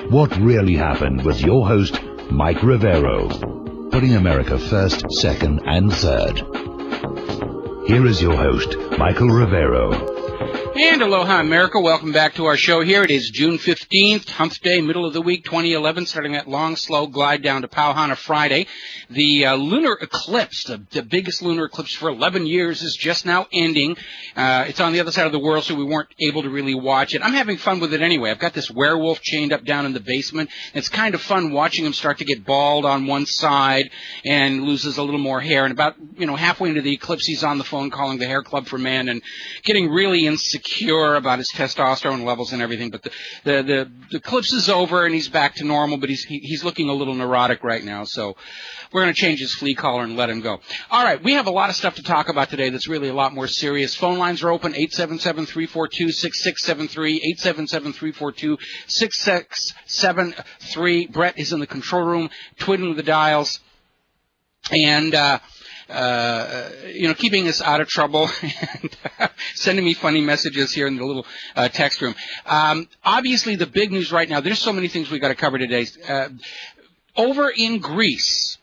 What Really Happened with your host, Mike Rivero. Putting America first, second, and third. Here is your host, Michael Rivero. And aloha, America. Welcome back to our show here. It is June 15th, Hump Day, middle of the week, 2011, starting that long, slow glide down to Pauhana Friday. The lunar eclipse, the biggest lunar eclipse for 11 years, is just now ending. It's on the other side of the world, so we weren't able to really watch it. I'm having fun with it anyway. I've got this werewolf chained up down in the basement. It's kind of fun watching him start to get bald on one side and loses a little more hair. And about, halfway into the eclipse, he's on the phone calling the Hair Club for Men and getting really insecure about his testosterone levels and everything. But the eclipse is over and he's back to normal, but he's looking a little neurotic right now. So we're going to change his flea collar and let him go. All right, we have a lot of stuff to talk about today that's really a lot more serious. Phone lines are open, 877-342-6673, 877-342-6673. Brett is in the control room, twiddling the dials, and keeping us out of trouble and sending me funny messages here in the little text room. Obviously, the big news right now, there's so many things we've got to cover today. Over in Greece,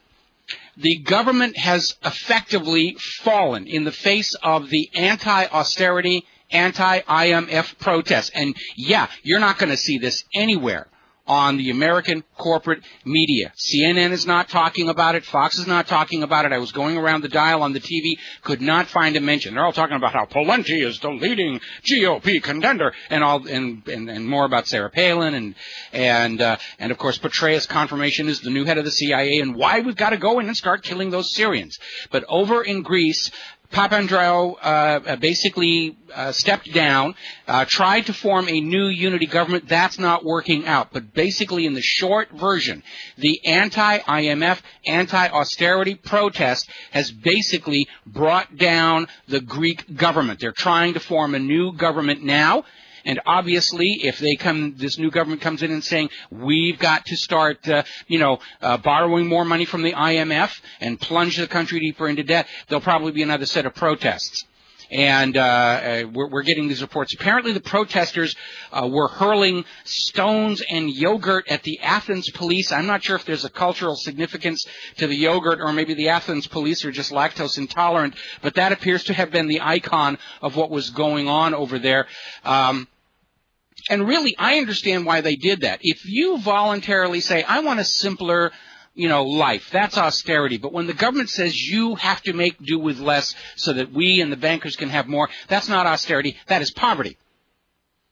the government has effectively fallen in the face of the anti-austerity, anti-IMF protests. And, yeah, you're not going to see this anywhere on the American corporate media. CNN is not talking about it. Fox is not talking about it. I was going around the dial on the TV, could not find a mention. They're all talking about how Pawlenty is the leading GOP contender, and more about Sarah Palin, and of course Petraeus confirmation is the new head of the CIA, and why we've got to go in and start killing those Syrians. But over in Greece, Papandreou basically stepped down, tried to form a new unity government. That's not working out. But basically, in the short version, the anti-IMF, anti-austerity protest has basically brought down the Greek government. They're trying to form a new government now. And obviously, if this new government comes in and saying, we've got to start, borrowing more money from the IMF and plunge the country deeper into debt, there'll probably be another set of protests. And we're getting these reports. Apparently, the protesters were hurling stones and yogurt at the Athens police. I'm not sure if there's a cultural significance to the yogurt, or maybe the Athens police are just lactose intolerant, but that appears to have been the icon of what was going on over there. And really, I understand why they did that. If you voluntarily say, I want a simpler life, that's austerity. But when the government says you have to make do with less so that we and the bankers can have more, that's not austerity, that is poverty.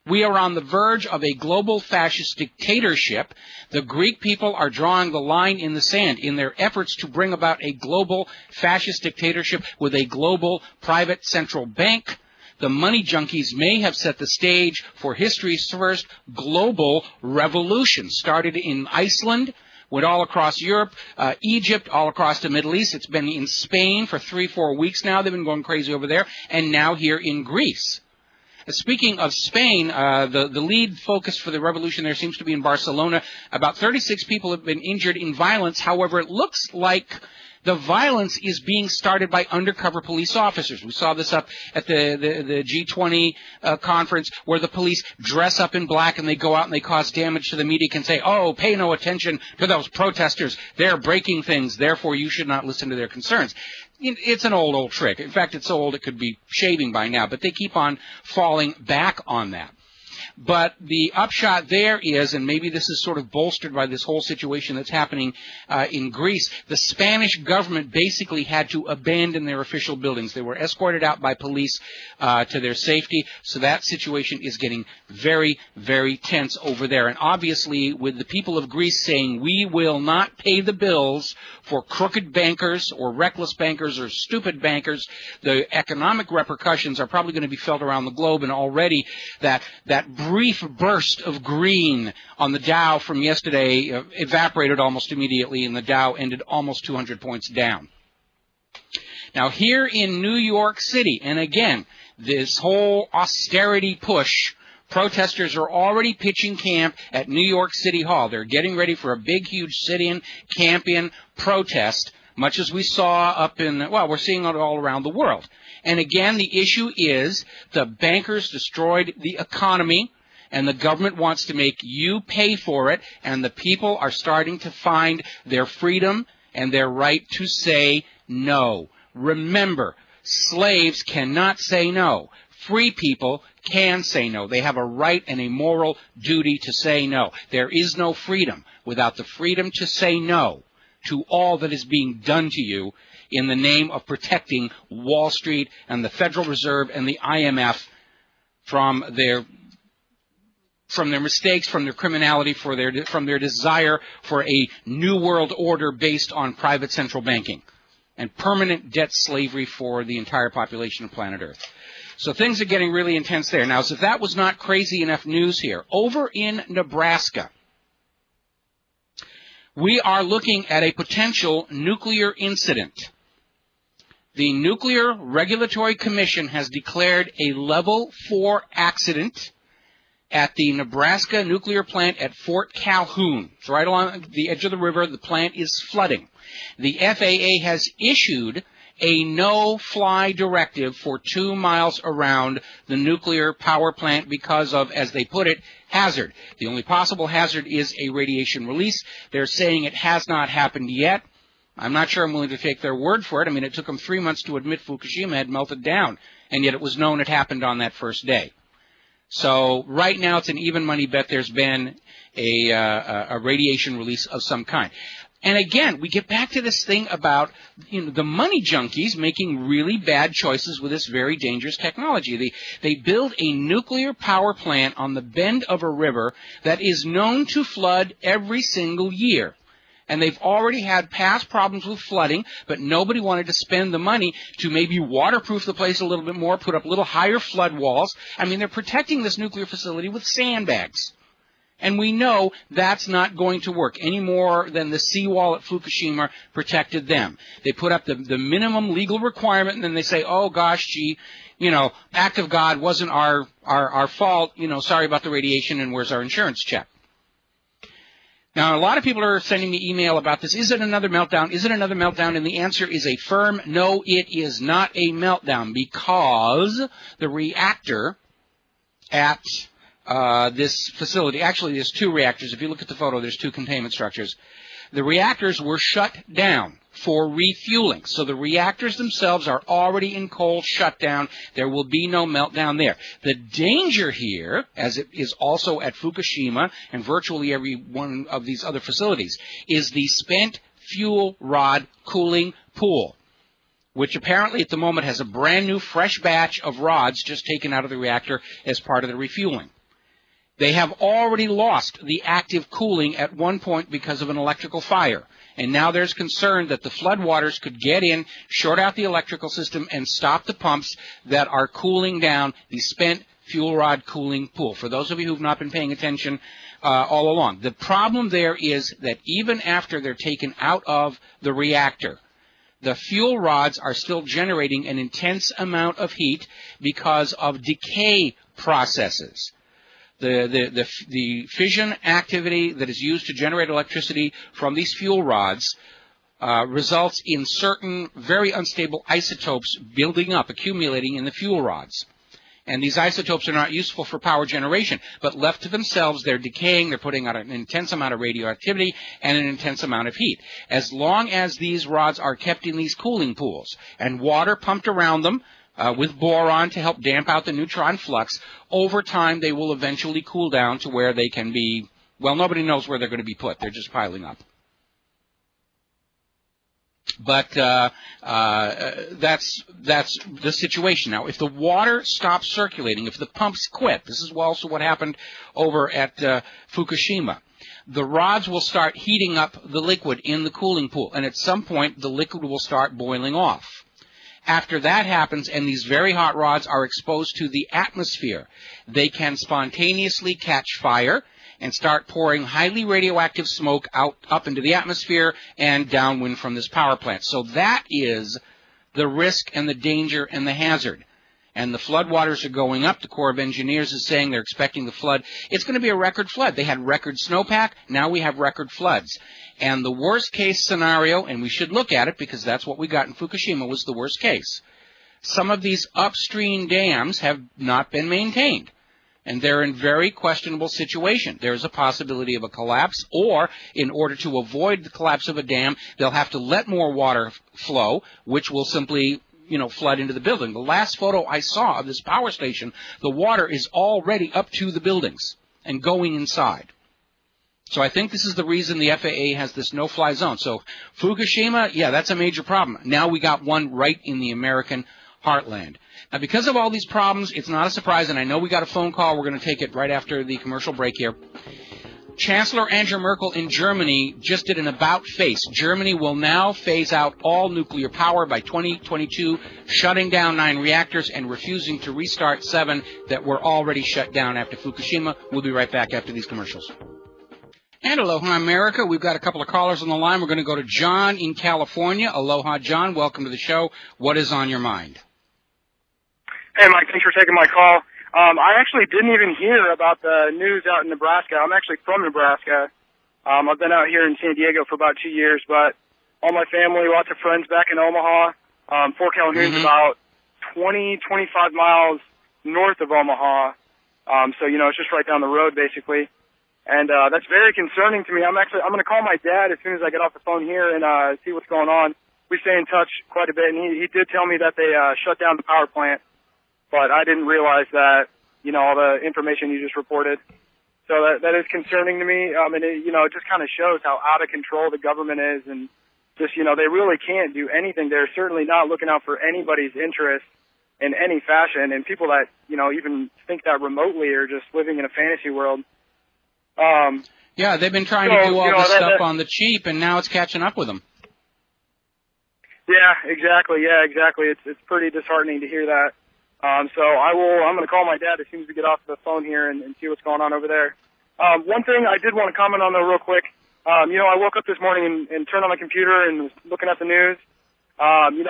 We are on the verge of a global fascist dictatorship. The Greek people are drawing the line in the sand in their efforts to bring about a global fascist dictatorship with a global private central bank. The money junkies may have set the stage for history's first global revolution. Started in Iceland, went all across Europe, Egypt, all across the Middle East. It's been in Spain for 3-4 weeks now. They've been going crazy over there. And now here in Greece. Speaking of Spain, the lead focus for the revolution there seems to be in Barcelona. About 36 people have been injured in violence. However, it looks like the violence is being started by undercover police officers. We saw this up at the G20 conference, where the police dress up in black and they go out and they cause damage to the media and say, oh, pay no attention to those protesters. They're breaking things. Therefore, you should not listen to their concerns. It's an old trick. In fact, it's so old it could be shaving by now. But they keep on falling back on that. But the upshot there is, and maybe this is sort of bolstered by this whole situation that's happening in Greece, the Spanish government basically had to abandon their official buildings. They were escorted out by police to their safety. So that situation is getting very, very tense over there. And obviously, with the people of Greece saying, we will not pay the bills for crooked bankers or reckless bankers or stupid bankers, the economic repercussions are probably going to be felt around the globe. And already that brief burst of green on the Dow from yesterday evaporated almost immediately, and the Dow ended almost 200 points down. Now, here in New York City, and again, this whole austerity push, protesters are already pitching camp at New York City Hall. They're getting ready for a big, huge sit-in, camp-in protest much as we saw up in, well, we're seeing it all around the world. And again, the issue is the bankers destroyed the economy, and the government wants to make you pay for it, and the people are starting to find their freedom and their right to say no. Remember, slaves cannot say no. Free people can say no. They have a right and a moral duty to say no. There is no freedom without the freedom to say no to all that is being done to you in the name of protecting Wall Street and the Federal Reserve and the IMF from their mistakes, from their criminality, from their desire for a new world order based on private central banking and permanent debt slavery for the entire population of planet Earth. So things are getting really intense there. Now, as if that was not crazy enough news here, over in Nebraska, we are looking at a potential nuclear incident. The Nuclear Regulatory Commission has declared a level 4 accident at the Nebraska nuclear plant at Fort Calhoun. It's right along the edge of the river. The plant is flooding. The FAA has issued a no-fly directive for 2 miles around the nuclear power plant because of, as they put it, hazard. The only possible hazard is a radiation release. They're saying it has not happened yet. I'm not sure I'm willing to take their word for it. I mean, it took them 3 months to admit Fukushima had melted down, and yet it was known it happened on that first day. So right now it's an even money bet there's been a radiation release of some kind. And again, we get back to this thing about, the money junkies making really bad choices with this very dangerous technology. They build a nuclear power plant on the bend of a river that is known to flood every single year. And they've already had past problems with flooding, but nobody wanted to spend the money to maybe waterproof the place a little bit more, put up little higher flood walls. I mean, they're protecting this nuclear facility with sandbags. And we know that's not going to work any more than the seawall at Fukushima protected them. They put up the minimum legal requirement, and then they say, oh, gosh, gee, act of God wasn't our fault. Sorry about the radiation, and where's our insurance check? Now, a lot of people are sending me email about this. Is it another meltdown? Is it another meltdown? And the answer is a firm no, it is not a meltdown, because the reactor at this facility, actually there's 2 reactors. If you look at the photo, there's 2 containment structures. The reactors were shut down for refueling. So the reactors themselves are already in cold shutdown. There will be no meltdown there. The danger here, as it is also at Fukushima and virtually every one of these other facilities, is the spent fuel rod cooling pool, which apparently at the moment has a brand new fresh batch of rods just taken out of the reactor as part of the refueling. They have already lost the active cooling at one point because of an electrical fire. And now there's concern that the floodwaters could get in, short out the electrical system, and stop the pumps that are cooling down the spent fuel rod cooling pool. For those of you who have not been paying attention all along, the problem there is that even after they're taken out of the reactor, the fuel rods are still generating an intense amount of heat because of decay processes. The fission activity that is used to generate electricity from these fuel rods results in certain very unstable isotopes building up, accumulating in the fuel rods. And these isotopes are not useful for power generation, but left to themselves, they're decaying, they're putting out an intense amount of radioactivity and an intense amount of heat. As long as these rods are kept in these cooling pools and water pumped around them, with boron to help damp out the neutron flux, over time they will eventually cool down to where they can be, well, nobody knows where they're going to be put. They're just piling up. But that's the situation. Now, if the water stops circulating, if the pumps quit, this is also what happened over at Fukushima, the rods will start heating up the liquid in the cooling pool, and at some point the liquid will start boiling off. After that happens and these very hot rods are exposed to the atmosphere, they can spontaneously catch fire and start pouring highly radioactive smoke up into the atmosphere and downwind from this power plant. So that is the risk and the danger and the hazard. and the floodwaters are going up. The Corps of Engineers is saying they're expecting the flood. It's going to be a record flood. They had record snowpack. Now we have record floods. And the worst case scenario, and we should look at it because that's what we got in Fukushima, was the worst case. Some of these upstream dams have not been maintained, and they're in very questionable situation. There's a possibility of a collapse, or in order to avoid the collapse of a dam, they'll have to let more water flow, which will simply flood into the building. The last photo I saw of this power station, the water is already up to the buildings and going inside. So I think this is the reason the FAA has this no-fly zone. So Fukushima, yeah, that's a major problem. Now we got one right in the American heartland. Now, because of all these problems, it's not a surprise, and I know we got a phone call. We're going to take it right after the commercial break here. Chancellor Angela Merkel in Germany just did an about-face. Germany will now phase out all nuclear power by 2022, shutting down 9 reactors and refusing to restart 7 that were already shut down after Fukushima. We'll be right back after these commercials. And aloha, America. We've got a couple of callers on the line. We're going to go to John in California. Aloha, John. Welcome to the show. What is on your mind? Hey, Mike. Thanks for taking my call. I actually didn't even hear about the news out in Nebraska. I'm actually from Nebraska. I've been out here in San Diego for about 2 years, but all my family, lots of friends back in Omaha. Fort Calhoun's about 20, 25 miles north of Omaha. So, it's just right down the road, basically. And that's very concerning to me. I'm going to call my dad as soon as I get off the phone here and see what's going on. We stay in touch quite a bit, and he did tell me that they shut down the power plant. But I didn't realize that, all the information you just reported. So that is concerning to me. And it just kind of shows how out of control the government is, and just, they really can't do anything. They're certainly not looking out for anybody's interest in any fashion. And people that, even think that remotely are just living in a fantasy world. Yeah, they've been trying to do all this stuff on the cheap, and now it's catching up with them. Yeah, exactly. It's pretty disheartening to hear that. So I'm going to call my dad as soon as we get off the phone here and see what's going on over there. One thing I did want to comment on though real quick, I woke up this morning and turned on my computer and was looking at the news.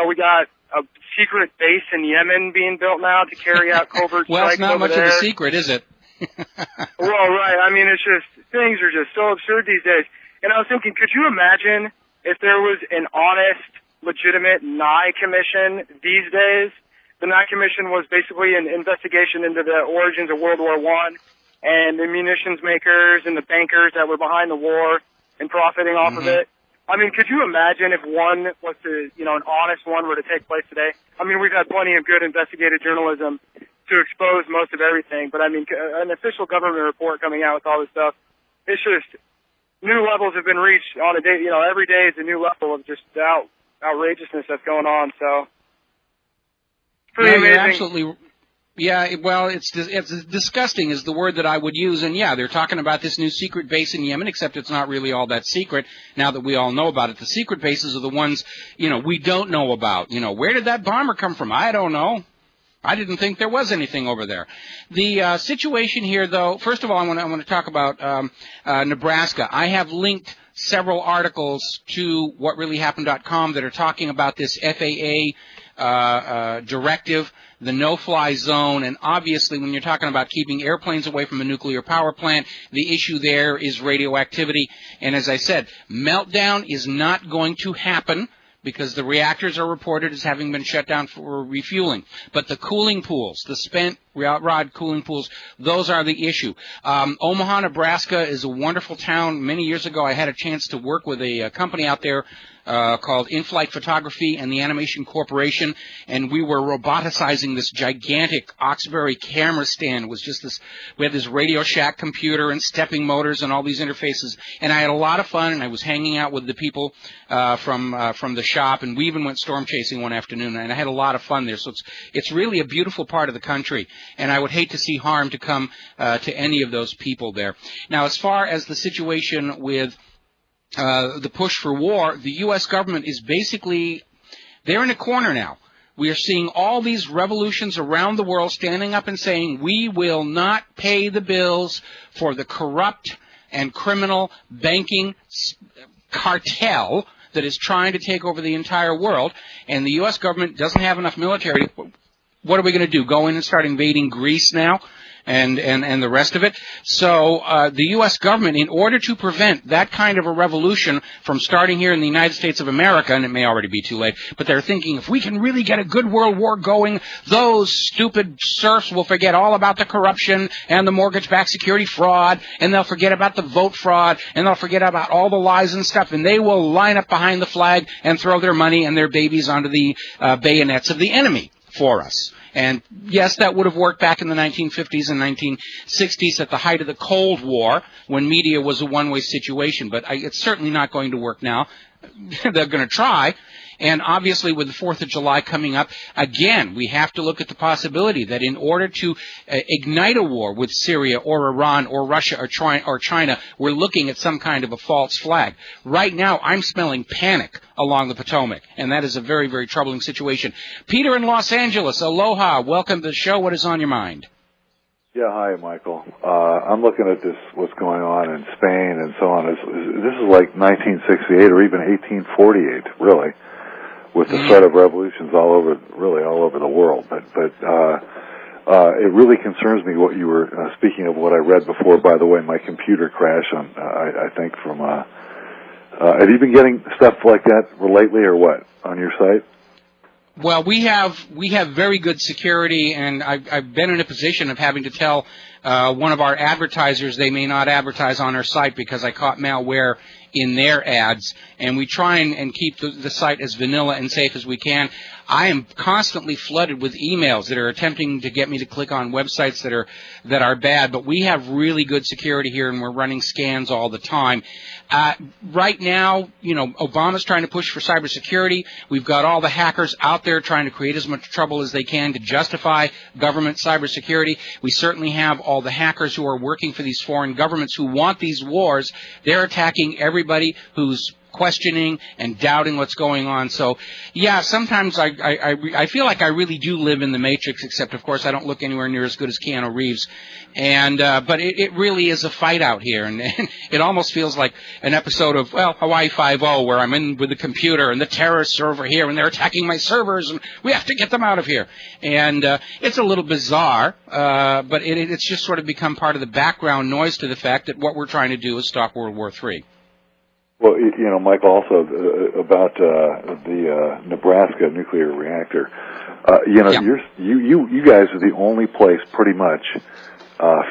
We got a secret base in Yemen being built now to carry out covert well, strikes it's not over much there. of a secret, is it? Well, right. I mean, it's just, things are just so absurd these days. And I was thinking, could you imagine if there was an honest, legitimate Nye Commission these days? The Nye Commission was basically an investigation into the origins of World War I and the munitions makers and the bankers that were behind the war and profiting off of it. I mean, could you imagine if one was to, an honest one were to take place today? I mean, we've had plenty of good investigative journalism to expose most of everything, but I mean, an official government report coming out with all this stuff, it's just, new levels have been reached on a day, every day is a new level of just outrageousness that's going on, so. Yeah, you're absolutely. Yeah, well, it's disgusting is the word that I would use, and yeah, they're talking about this new secret base in Yemen, except it's not really all that secret now that we all know about it. The secret bases are the ones, we don't know about. Where did that bomber come from? I don't know. I didn't think there was anything over there. The situation here, though, first of all, I want to talk about Nebraska. I have linked several articles to whatreallyhappened.com that are talking about this FAA directive, the no-fly zone, and obviously when you're talking about keeping airplanes away from a nuclear power plant, the issue there is radioactivity. And as I said, meltdown is not going to happen because the reactors are reported as having been shut down for refueling. But the cooling pools, the spent rod cooling pools, those are the issue. Omaha, Nebraska is a wonderful town. Many years ago I had a chance to work with a company out there called In-Flight Photography and the Animation Corporation, and we were roboticizing this gigantic Oxbury camera stand. It was just this, we had this Radio Shack computer and stepping motors and all these interfaces, and I had a lot of fun, and I was hanging out with the people from the shop, and we even went storm chasing one afternoon, and I had a lot of fun there. So it's really a beautiful part of the country, and I would hate to see harm to come to any of those people there. Now, as far as the situation with the push for war, the U.S. government is basically, they're in a corner now. We are seeing all these revolutions around the world standing up and saying, we will not pay the bills for the corrupt and criminal banking cartel that is trying to take over the entire world, and the U.S. government doesn't have enough military. what are we going to do? Go in and start invading Greece now? And the rest of it. So the U.S. government, in order to prevent that kind of a revolution from starting here in the United States of America, and it may already be too late, but they're thinking if we can really get a good world war going, those stupid serfs will forget all about the corruption and the mortgage-backed security fraud, and they'll forget about the vote fraud, and they'll forget about all the lies and stuff, and they will line up behind the flag and throw their money and their babies onto the bayonets of the enemy for us. And yes, that would have worked back in the 1950s and 1960s at the height of the Cold War when media was a one-way situation. But it's certainly not going to work now. They're going to try. And obviously with the 4th of July coming up, again, we have to look at the possibility that in order to ignite a war with Syria or Iran or Russia or China, we're looking at some kind of a false flag. Right now, I'm smelling panic along the Potomac, and that is a very, very troubling situation. Peter in Los Angeles, aloha. Welcome to the show. What is on your mind? Yeah, hi, Michael. I'm looking at this, what's going on in Spain and so on. This is like 1968 or even 1848, really, with the threat of revolutions all over the world. But it really concerns me what you were speaking of, what I read before. By the way, my computer crashed on, I think from, have you been getting stuff like that lately or what on your site? Well, we have very good security, and I've been in a position of having to tell one of our advertisers they may not advertise on our site because I caught malware in their ads, and we try and keep the site as vanilla and safe as we can. I am constantly flooded with emails that are attempting to get me to click on websites that are bad, but we have really good security here, and we're running scans all the time. Right now, Obama's trying to push for cybersecurity. We've got all the hackers out there trying to create as much trouble as they can to justify government cybersecurity. We certainly have all the hackers who are working for these foreign governments who want these wars. They're attacking everybody who's questioning and doubting what's going on. So, yeah, sometimes I feel like I really do live in the Matrix, except, of course, I don't look anywhere near as good as Keanu Reeves. And but it really is a fight out here, and it almost feels like an episode of, Hawaii Five-0, where I'm in with the computer, and the terrorists are over here, and they're attacking my servers, and we have to get them out of here. And it's a little bizarre, but it's just sort of become part of the background noise to the fact that what we're trying to do is stop World War III. Well, Michael, also about the Nebraska nuclear reactor. You guys are the only place, pretty much,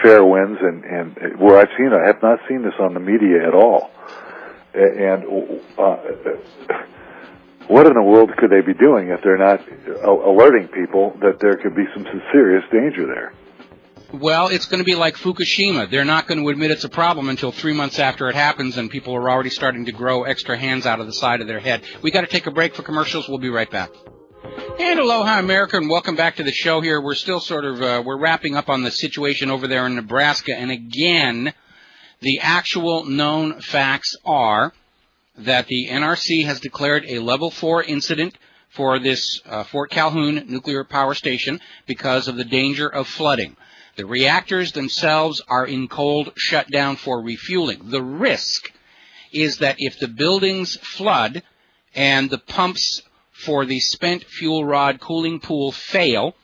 fair winds and where I've seen it. I have not seen this on the media at all. And what in the world could they be doing if they're not alerting people that there could be some serious danger there? Well, it's going to be like Fukushima. They're not going to admit it's a problem until 3 months after it happens, and people are already starting to grow extra hands out of the side of their head. We got to take a break for commercials. We'll be right back. And aloha, America, and welcome back to the show here. We're still we're wrapping up on the situation over there in Nebraska, and again, the actual known facts are that the NRC has declared a Level 4 incident for this Fort Calhoun nuclear power station because of the danger of flooding. The reactors themselves are in cold shutdown for refueling. The risk is that if the buildings flood and the pumps for the spent fuel rod cooling pool fail,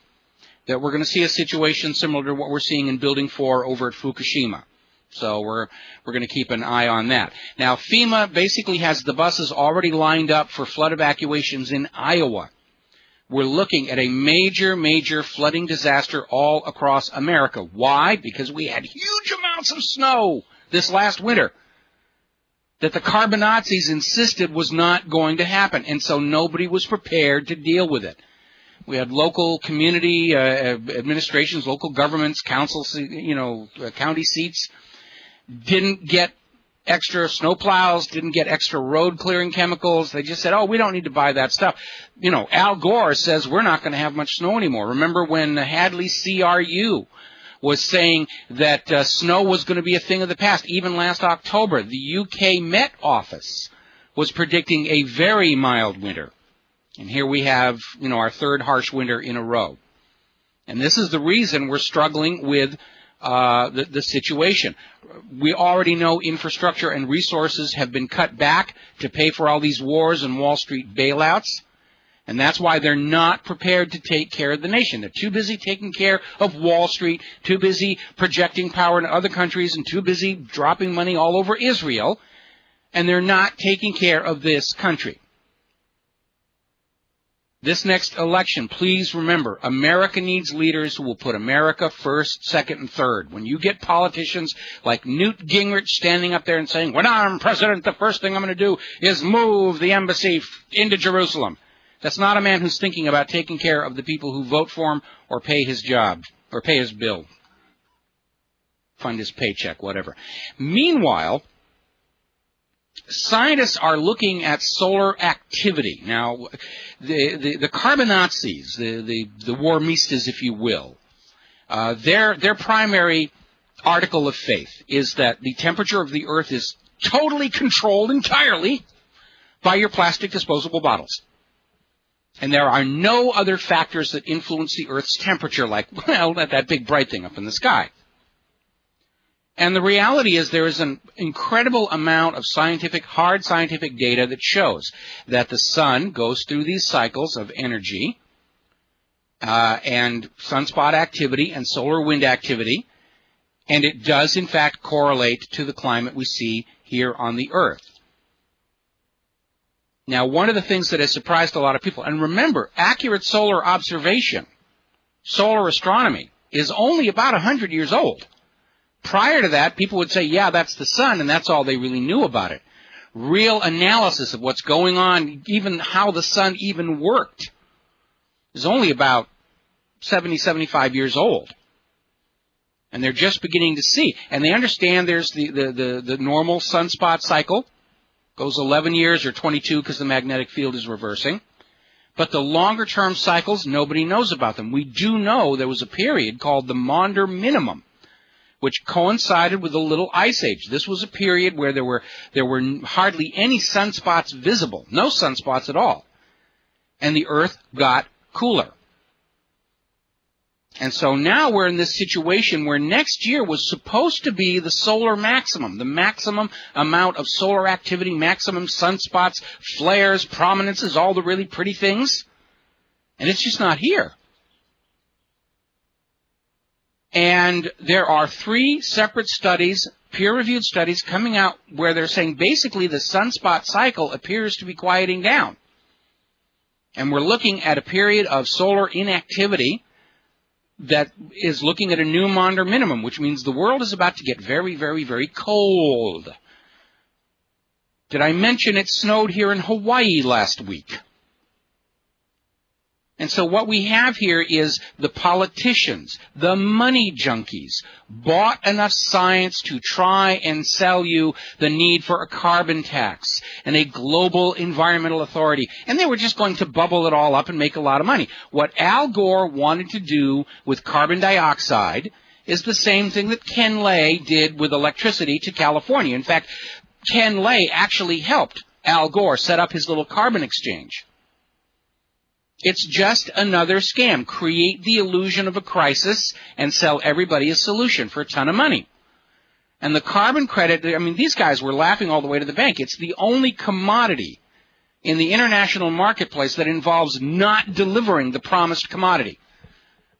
that we're going to see a situation similar to what we're seeing in Building 4 over at Fukushima. So we're going to keep an eye on that. Now, FEMA basically has the buses already lined up for flood evacuations in Iowa. We're looking at a major, major flooding disaster all across America. Why? Because we had huge amounts of snow this last winter that the Carbonazis insisted was not going to happen, and so nobody was prepared to deal with it. We had local community administrations, local governments, councils, county seats didn't get extra snow plows, didn't get extra road clearing chemicals. They just said, we don't need to buy that stuff. Al Gore says we're not going to have much snow anymore. Remember when Hadley CRU was saying that snow was going to be a thing of the past? Even last October, the UK Met Office was predicting a very mild winter. And here we have, our third harsh winter in a row. And this is the reason we're struggling with the situation. We already know infrastructure and resources have been cut back to pay for all these wars and Wall Street bailouts. And that's why they're not prepared to take care of the nation. They're too busy taking care of Wall Street, too busy projecting power in other countries, and too busy dropping money all over Israel. And they're not taking care of this country. This next election, please remember, America needs leaders who will put America first, second, and third. When you get politicians like Newt Gingrich standing up there and saying, when I'm president, the first thing I'm going to do is move the embassy into Jerusalem. That's not a man who's thinking about taking care of the people who vote for him or pay his job or pay his bill, fund his paycheck, whatever. Meanwhile, scientists are looking at solar activity. Now, the carbonazis, the warmistas, if you will, their primary article of faith is that the temperature of the Earth is totally controlled entirely by your plastic disposable bottles. And there are no other factors that influence the Earth's temperature like, well, that big bright thing up in the sky. And the reality is there is an incredible amount of hard scientific data that shows that the sun goes through these cycles of energy and sunspot activity and solar wind activity, and it does, in fact, correlate to the climate we see here on the Earth. Now, one of the things that has surprised a lot of people, and remember, accurate solar observation, solar astronomy, is only about 100 years old. Prior to that, people would say, yeah, that's the sun, and that's all they really knew about it. Real analysis of what's going on, even how the sun even worked, is only about 70, 75 years old. And they're just beginning to see. And they understand there's the normal sunspot cycle. Goes 11 years or 22 because the magnetic field is reversing. But the longer-term cycles, nobody knows about them. We do know there was a period called the Maunder Minimum, which coincided with a little ice age. This was a period where there were hardly any sunspots visible, no sunspots at all. And the Earth got cooler. And so now we're in this situation where next year was supposed to be the solar maximum, the maximum amount of solar activity, maximum sunspots, flares, prominences, all the really pretty things. And it's just not here. And there are 3 separate studies, peer-reviewed studies, coming out where they're saying basically the sunspot cycle appears to be quieting down. And we're looking at a period of solar inactivity that is looking at a new Maunder minimum, which means the world is about to get very, very, very cold. Did I mention it snowed here in Hawaii last week? And so what we have here is the politicians, the money junkies, bought enough science to try and sell you the need for a carbon tax and a global environmental authority. And they were just going to bubble it all up and make a lot of money. What Al Gore wanted to do with carbon dioxide is the same thing that Ken Lay did with electricity to California. In fact, Ken Lay actually helped Al Gore set up his little carbon exchange. It's just another scam. Create the illusion of a crisis and sell everybody a solution for a ton of money. And the carbon credit, I mean, these guys were laughing all the way to the bank. It's the only commodity in the international marketplace that involves not delivering the promised commodity.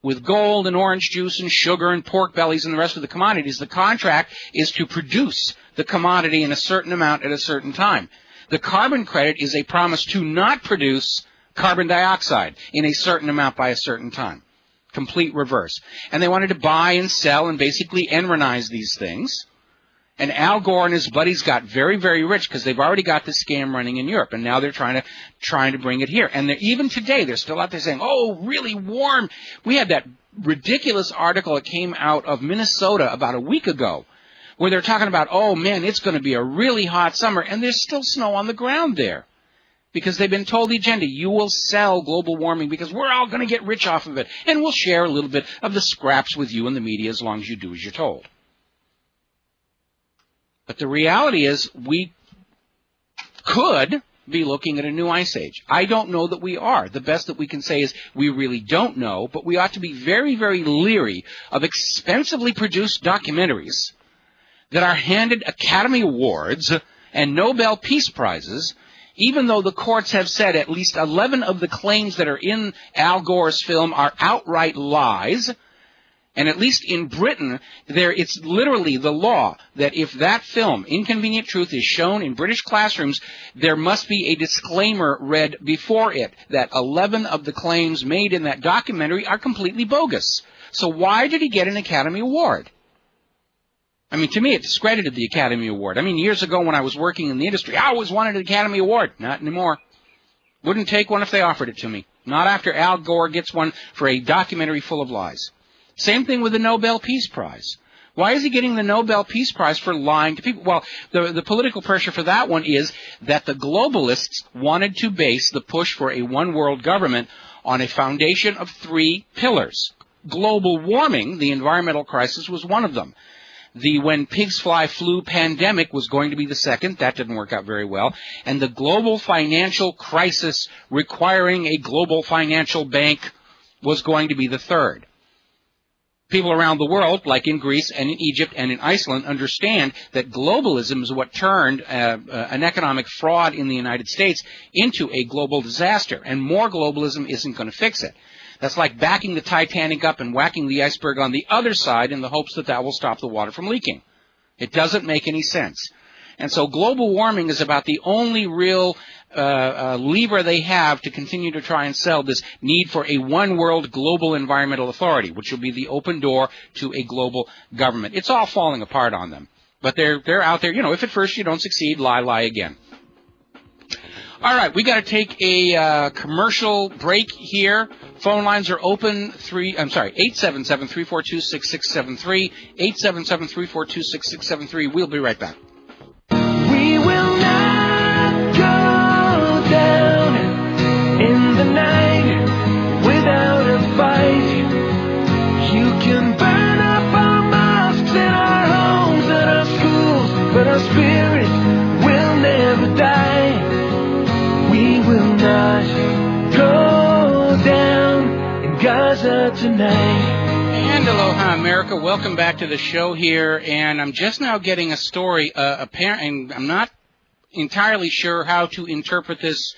With gold and orange juice and sugar and pork bellies and the rest of the commodities, the contract is to produce the commodity in a certain amount at a certain time. The carbon credit is a promise to not produce carbon dioxide in a certain amount by a certain time. Complete reverse. And they wanted to buy and sell and basically Enronize these things. And Al Gore and his buddies got very, very rich because they've already got this scam running in Europe. And now they're trying to bring it here. And even today, they're still out there saying, oh, really warm. We had that ridiculous article that came out of Minnesota about a week ago where they're talking about, oh, man, it's going to be a really hot summer. And there's still snow on the ground there. Because they've been told the agenda, you will sell global warming because we're all going to get rich off of it. And we'll share a little bit of the scraps with you in the media as long as you do as you're told. But the reality is we could be looking at a new ice age. I don't know that we are. The best that we can say is we really don't know, but we ought to be very, very leery of expensively produced documentaries that are handed Academy Awards and Nobel Peace Prizes even though the courts have said at least 11 of the claims that are in Al Gore's film are outright lies. And at least in Britain, it's literally the law that if that film, Inconvenient Truth, is shown in British classrooms, there must be a disclaimer read before it that 11 of the claims made in that documentary are completely bogus. So why did he get an Academy Award? I mean, to me, it discredited the Academy Award. I mean, years ago when I was working in the industry, I always wanted an Academy Award. Not anymore. Wouldn't take one if they offered it to me. Not after Al Gore gets one for a documentary full of lies. Same thing with the Nobel Peace Prize. Why is he getting the Nobel Peace Prize for lying to people? Well, the political pressure for that one is that the globalists wanted to base the push for a one-world government on a foundation of 3 pillars. Global warming, the environmental crisis, was one of them. The when pigs fly flu pandemic was going to be the second. That didn't work out very well. And the global financial crisis requiring a global financial bank was going to be the third. People around the world, like in Greece and in Egypt and in Iceland, understand that globalism is what turned an economic fraud in the United States into a global disaster, and more globalism isn't going to fix it. That's like backing the Titanic up and whacking the iceberg on the other side in the hopes that that will stop the water from leaking. It doesn't make any sense. And so global warming is about the only real lever they have to continue to try and sell this need for a one-world global environmental authority, which will be the open door to a global government. It's all falling apart on them. But they're out there. You know, if at first you don't succeed, lie again. All right, we got to take a commercial break here. Phone lines are open. 877-342-6673. 877-342-6673. We'll be right back. We will not go down in the night without a fight. You can burn up our mosques and our homes and our schools, but our spirit will never die. We will not go down in Gaza tonight. And aloha, America. Welcome back to the show here. And I'm just now getting a story. And I'm not entirely sure how to interpret this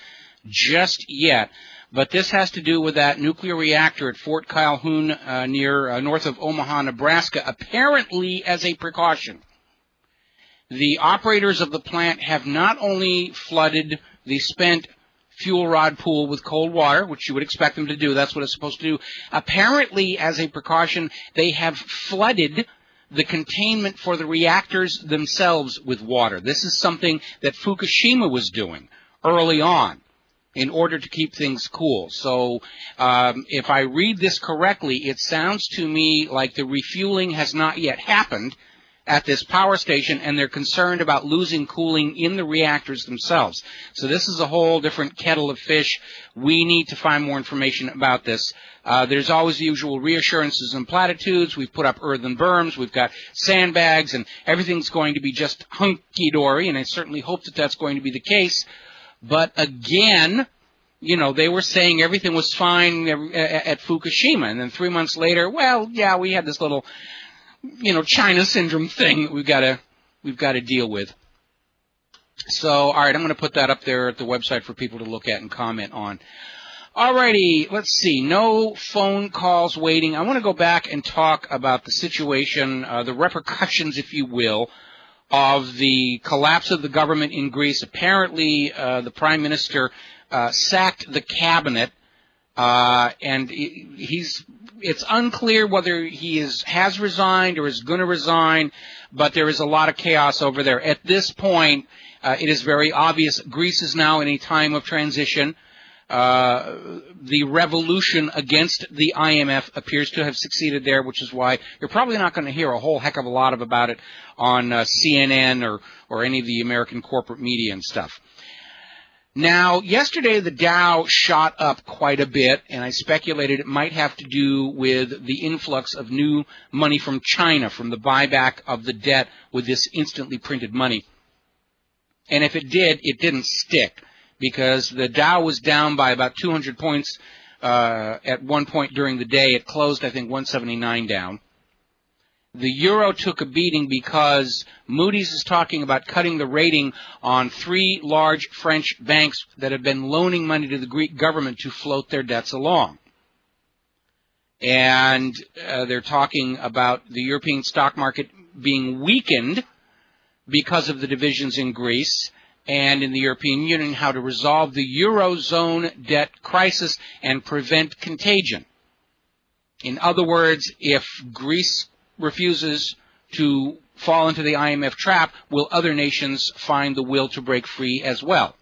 just yet. But this has to do with that nuclear reactor at Fort Calhoun north of Omaha, Nebraska, apparently as a precaution. The operators of the plant have not only flooded the spent fuel rod pool with cold water, which you would expect them to do. That's what it's supposed to do. Apparently, as a precaution, they have flooded the containment for the reactors themselves with water. This is something that Fukushima was doing early on in order to keep things cool. So if I read this correctly, it sounds to me like the refueling has not yet happened at this power station, and they're concerned about losing cooling in the reactors themselves. So this is a whole different kettle of fish. We need to find more information about this. There's always the usual reassurances and platitudes. We've put up earthen berms. We've got sandbags, and everything's going to be just hunky-dory, and I certainly hope that that's going to be the case. But again, you know, they were saying everything was fine at Fukushima, and then 3 months later, well, yeah, we had this little China syndrome thing that we've got to deal with. So, all right, I'm going to put that up there at the website for people to look at and comment on. All righty, let's see. No phone calls waiting. I want to go back and talk about the situation, the repercussions, if you will, of the collapse of the government in Greece. Apparently, the prime minister sacked the cabinet, and it's unclear whether he has resigned or is going to resign, but there is a lot of chaos over there. At this point, it is very obvious Greece is now in a time of transition. The revolution against the IMF appears to have succeeded there, which is why you're probably not going to hear a whole heck of a lot about it on CNN or any of the American corporate media and stuff. Now, yesterday the Dow shot up quite a bit, and I speculated it might have to do with the influx of new money from China, from the buyback of the debt with this instantly printed money. And if it did, it didn't stick, because the Dow was down by about 200 points at one point during the day. It closed, I think, 179 down. The euro took a beating because Moody's is talking about cutting the rating on 3 large French banks that have been loaning money to the Greek government to float their debts along. And they're talking about the European stock market being weakened because of the divisions in Greece and in the European Union, how to resolve the Eurozone debt crisis and prevent contagion. In other words, if Greece refuses to fall into the IMF trap, will other nations find the will to break free as well?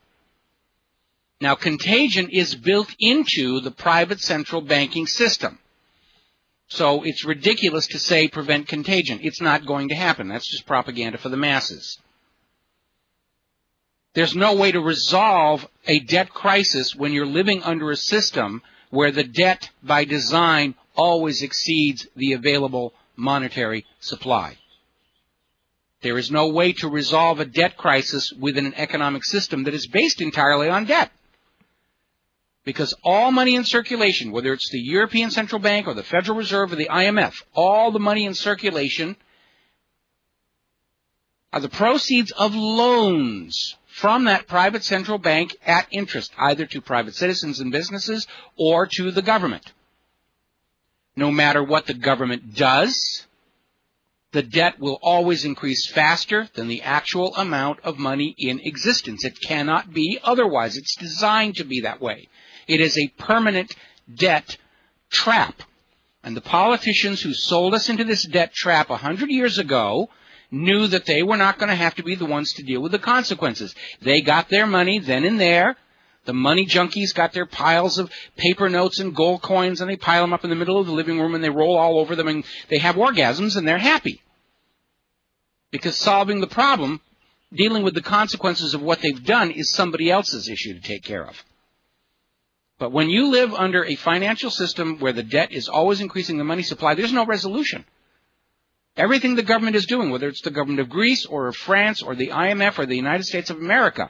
Now, contagion is built into the private central banking system. So it's ridiculous to say prevent contagion. It's not going to happen. That's just propaganda for the masses. There's no way to resolve a debt crisis when you're living under a system where the debt by design always exceeds the available monetary supply. There is no way to resolve a debt crisis within an economic system that is based entirely on debt. Because all money in circulation, whether it's the European Central Bank or the Federal Reserve or the IMF, all the money in circulation are the proceeds of loans from that private central bank at interest, either to private citizens and businesses or to the government. No matter what the government does, the debt will always increase faster than the actual amount of money in existence. It cannot be otherwise. It's designed to be that way. It is a permanent debt trap. And the politicians who sold us into this debt trap 100 years ago knew that they were not going to have to be the ones to deal with the consequences. They got their money then and there. The money junkies got their piles of paper notes and gold coins, and they pile them up in the middle of the living room, and they roll all over them, and they have orgasms, and they're happy. Because solving the problem, dealing with the consequences of what they've done, is somebody else's issue to take care of. But when you live under a financial system where the debt is always increasing the money supply, there's no resolution. Everything the government is doing, whether it's the government of Greece or of France or the IMF or the United States of America,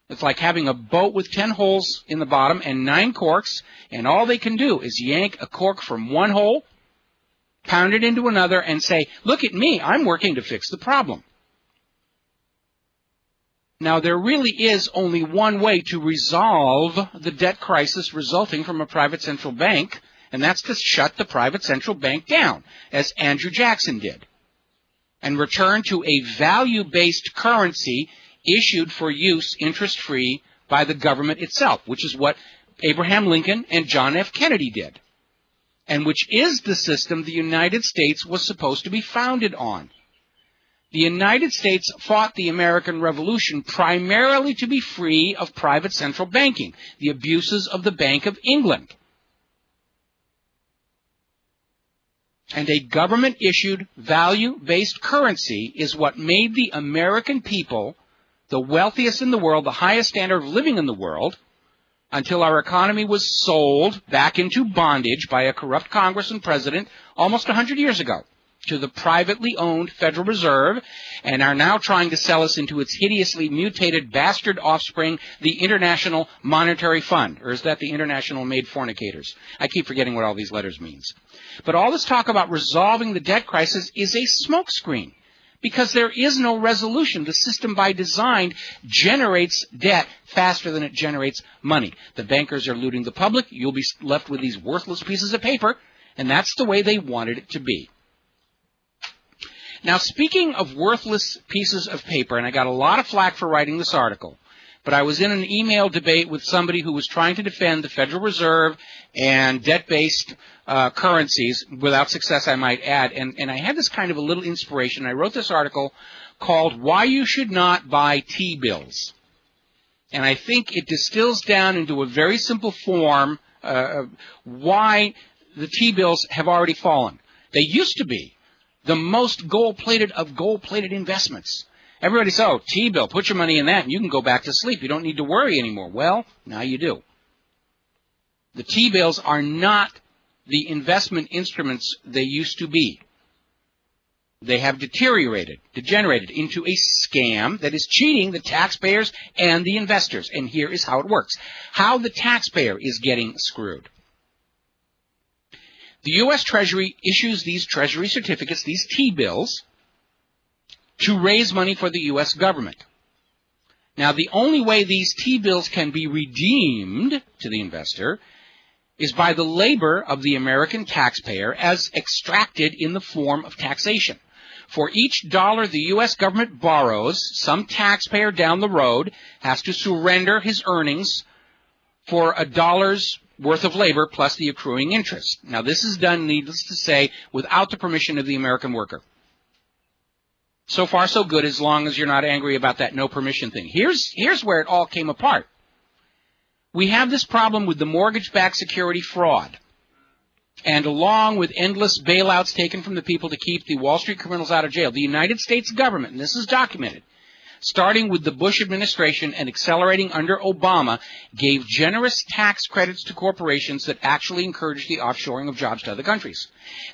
it's like having a boat with 10 holes in the bottom and 9 corks, and all they can do is yank a cork from one hole, pound it into another, and say, look at me, I'm working to fix the problem. Now, there really is only one way to resolve the debt crisis resulting from a private central bank, and that's to shut the private central bank down, as Andrew Jackson did, and return to a value-based currency issued for use interest-free by the government itself, which is what Abraham Lincoln and John F. Kennedy did, and which is the system the United States was supposed to be founded on. The United States fought the American Revolution primarily to be free of private central banking, the abuses of the Bank of England. And a government-issued, value-based currency is what made the American people the wealthiest in the world, the highest standard of living in the world, until our economy was sold back into bondage by a corrupt Congress and president almost 100 years ago to the privately owned Federal Reserve, and are now trying to sell us into its hideously mutated bastard offspring, the International Monetary Fund. Or is that the International Made Fornicators? I keep forgetting what all these letters means. But all this talk about resolving the debt crisis is a smokescreen, because there is no resolution. The system by design generates debt faster than it generates money. The bankers are looting the public. You'll be left with these worthless pieces of paper, and that's the way they wanted it to be. Now, speaking of worthless pieces of paper, and I got a lot of flack for writing this article, but I was in an email debate with somebody who was trying to defend the Federal Reserve and debt-based currencies, without success, I might add, and I had this kind of a little inspiration. I wrote this article called Why You Should Not Buy T-Bills. And I think it distills down into a very simple form why the T-bills have already fallen. They used to be the most gold-plated of gold-plated investments. Everybody says, oh, T-bill, put your money in that and you can go back to sleep. You don't need to worry anymore. Well, now you do. The T-bills are not the investment instruments they used to be. They have degenerated into a scam that is cheating the taxpayers and the investors. And here is how it works. How the taxpayer is getting screwed. The U.S. Treasury issues these Treasury certificates, these T-bills, to raise money for the U.S. government. Now, the only way these T-bills can be redeemed to the investor is by the labor of the American taxpayer as extracted in the form of taxation. For each dollar the U.S. government borrows, some taxpayer down the road has to surrender his earnings for a dollar's worth of labor plus the accruing interest. Now, this is done, needless to say, without the permission of the American worker. So far, so good, as long as you're not angry about that no permission thing. Here's where it all came apart. We have this problem with the mortgage-backed security fraud. And along with endless bailouts taken from the people to keep the Wall Street criminals out of jail, the United States government, and this is documented, starting with the Bush administration and accelerating under Obama, gave generous tax credits to corporations that actually encouraged the offshoring of jobs to other countries.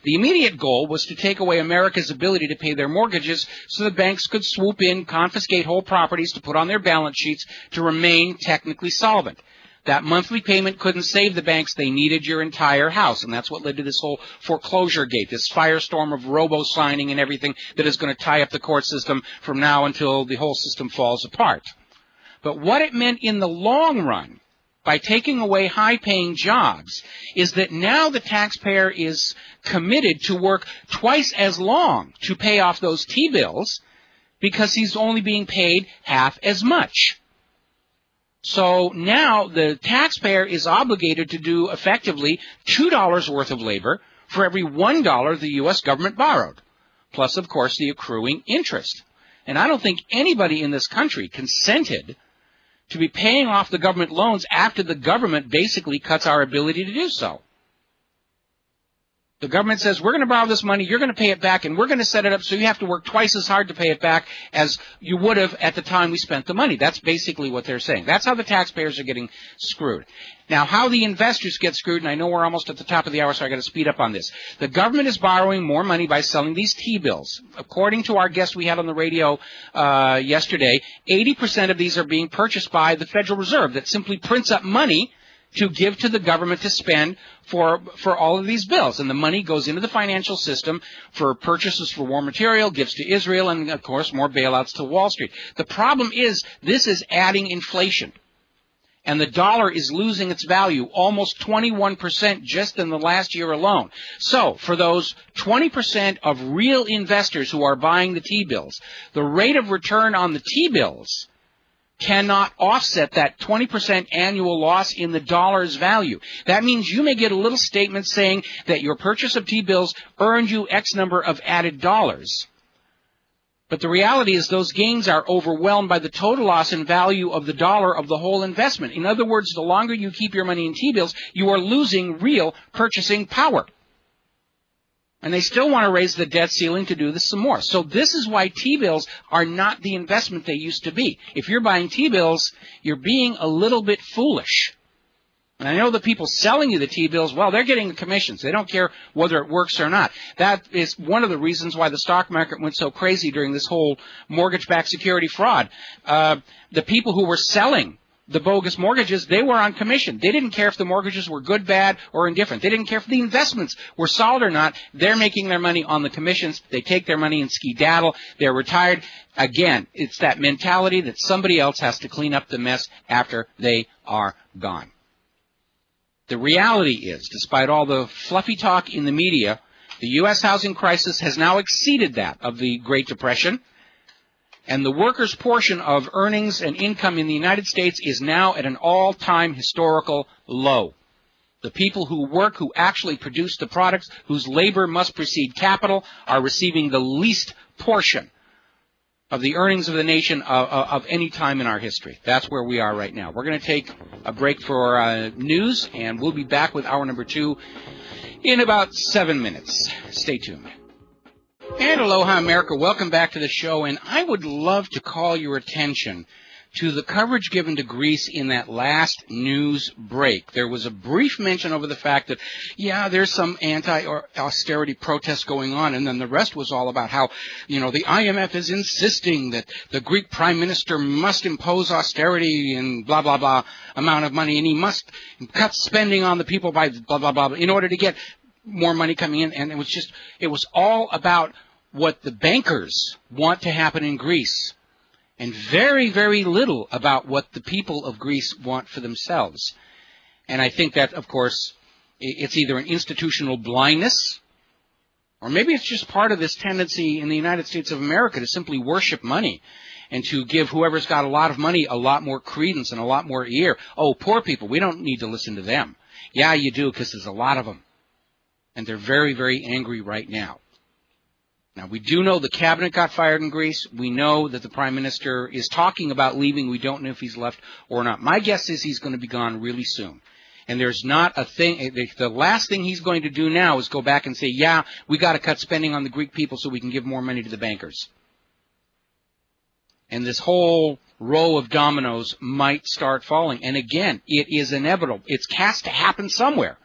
The immediate goal was to take away America's ability to pay their mortgages so the banks could swoop in, confiscate whole properties to put on their balance sheets to remain technically solvent. That monthly payment couldn't save the banks. They needed your entire house, and that's what led to this whole foreclosure gate, this firestorm of robo-signing and everything that is going to tie up the court system from now until the whole system falls apart. But what it meant in the long run, by taking away high-paying jobs, is that now the taxpayer is committed to work twice as long to pay off those T-bills because he's only being paid half as much. So now the taxpayer is obligated to do effectively $2 worth of labor for every $1 the U.S. government borrowed, plus, of course, the accruing interest. And I don't think anybody in this country consented to be paying off the government loans after the government basically cuts our ability to do so. The government says, we're going to borrow this money, you're going to pay it back, and we're going to set it up so you have to work twice as hard to pay it back as you would have at the time we spent the money. That's basically what they're saying. That's how the taxpayers are getting screwed. Now, how the investors get screwed, and I know we're almost at the top of the hour, so I've got to speed up on this. The government is borrowing more money by selling these T-bills. According to our guest we had on the radio yesterday, 80% of these are being purchased by the Federal Reserve that simply prints up money to give to the government to spend for all of these bills. And the money goes into the financial system for purchases for war material, gifts to Israel, and, of course, more bailouts to Wall Street. The problem is this is adding inflation. And the dollar is losing its value almost 21% just in the last year alone. So for those 20% of real investors who are buying the T-bills, the rate of return on the T-bills cannot offset that 20% annual loss in the dollar's value. That means you may get a little statement saying that your purchase of T-bills earned you X number of added dollars. But the reality is those gains are overwhelmed by the total loss in value of the dollar of the whole investment. In other words, the longer you keep your money in T-bills, you are losing real purchasing power. And they still want to raise the debt ceiling to do this some more. So this is why T-bills are not the investment they used to be. If you're buying T-bills, you're being a little bit foolish. And I know the people selling you the T-bills, well, they're getting the commissions. They don't care whether it works or not. That is one of the reasons why the stock market went so crazy during this whole mortgage-backed security fraud. The people who were selling the bogus mortgages, they were on commission. They didn't care if the mortgages were good, bad, or indifferent. They didn't care if the investments were solid or not. They're making their money on the commissions. They take their money and skedaddle. They're retired. Again, it's that mentality that somebody else has to clean up the mess after they are gone. The reality is, despite all the fluffy talk in the media, the U.S. housing crisis has now exceeded that of the Great Depression. And the workers' portion of earnings and income in the United States is now at an all-time historical low. The people who work, who actually produce the products, whose labor must precede capital, are receiving the least portion of the earnings of the nation of any time in our history. That's where we are right now. We're going to take a break for news, and we'll be back with hour number 2 in about 7 minutes. Stay tuned. And aloha, America. Welcome back to the show, and I would love to call your attention to the coverage given to Greece in that last news break. There was a brief mention over the fact that, yeah, there's some anti-austerity protests going on, and then the rest was all about how, you know, the IMF is insisting that the Greek prime minister must impose austerity and blah, blah, blah amount of money, and he must cut spending on the people by blah, blah, blah in order to get more money coming in, and it was all about what the bankers want to happen in Greece, and very, very little about what the people of Greece want for themselves. And I think that, of course, it's either an institutional blindness, or maybe it's just part of this tendency in the United States of America to simply worship money and to give whoever's got a lot of money a lot more credence and a lot more ear. Oh, poor people, we don't need to listen to them. Yeah, you do, because there's a lot of them. And they're very, very angry right now. Now, we do know the cabinet got fired in Greece. We know that the prime minister is talking about leaving. We don't know if he's left or not. My guess is he's going to be gone really soon. And there's not a thing, the last thing he's going to do now is go back and say, yeah, we got to cut spending on the Greek people so we can give more money to the bankers. And this whole row of dominoes might start falling. And again, it is inevitable. It has to happen somewhere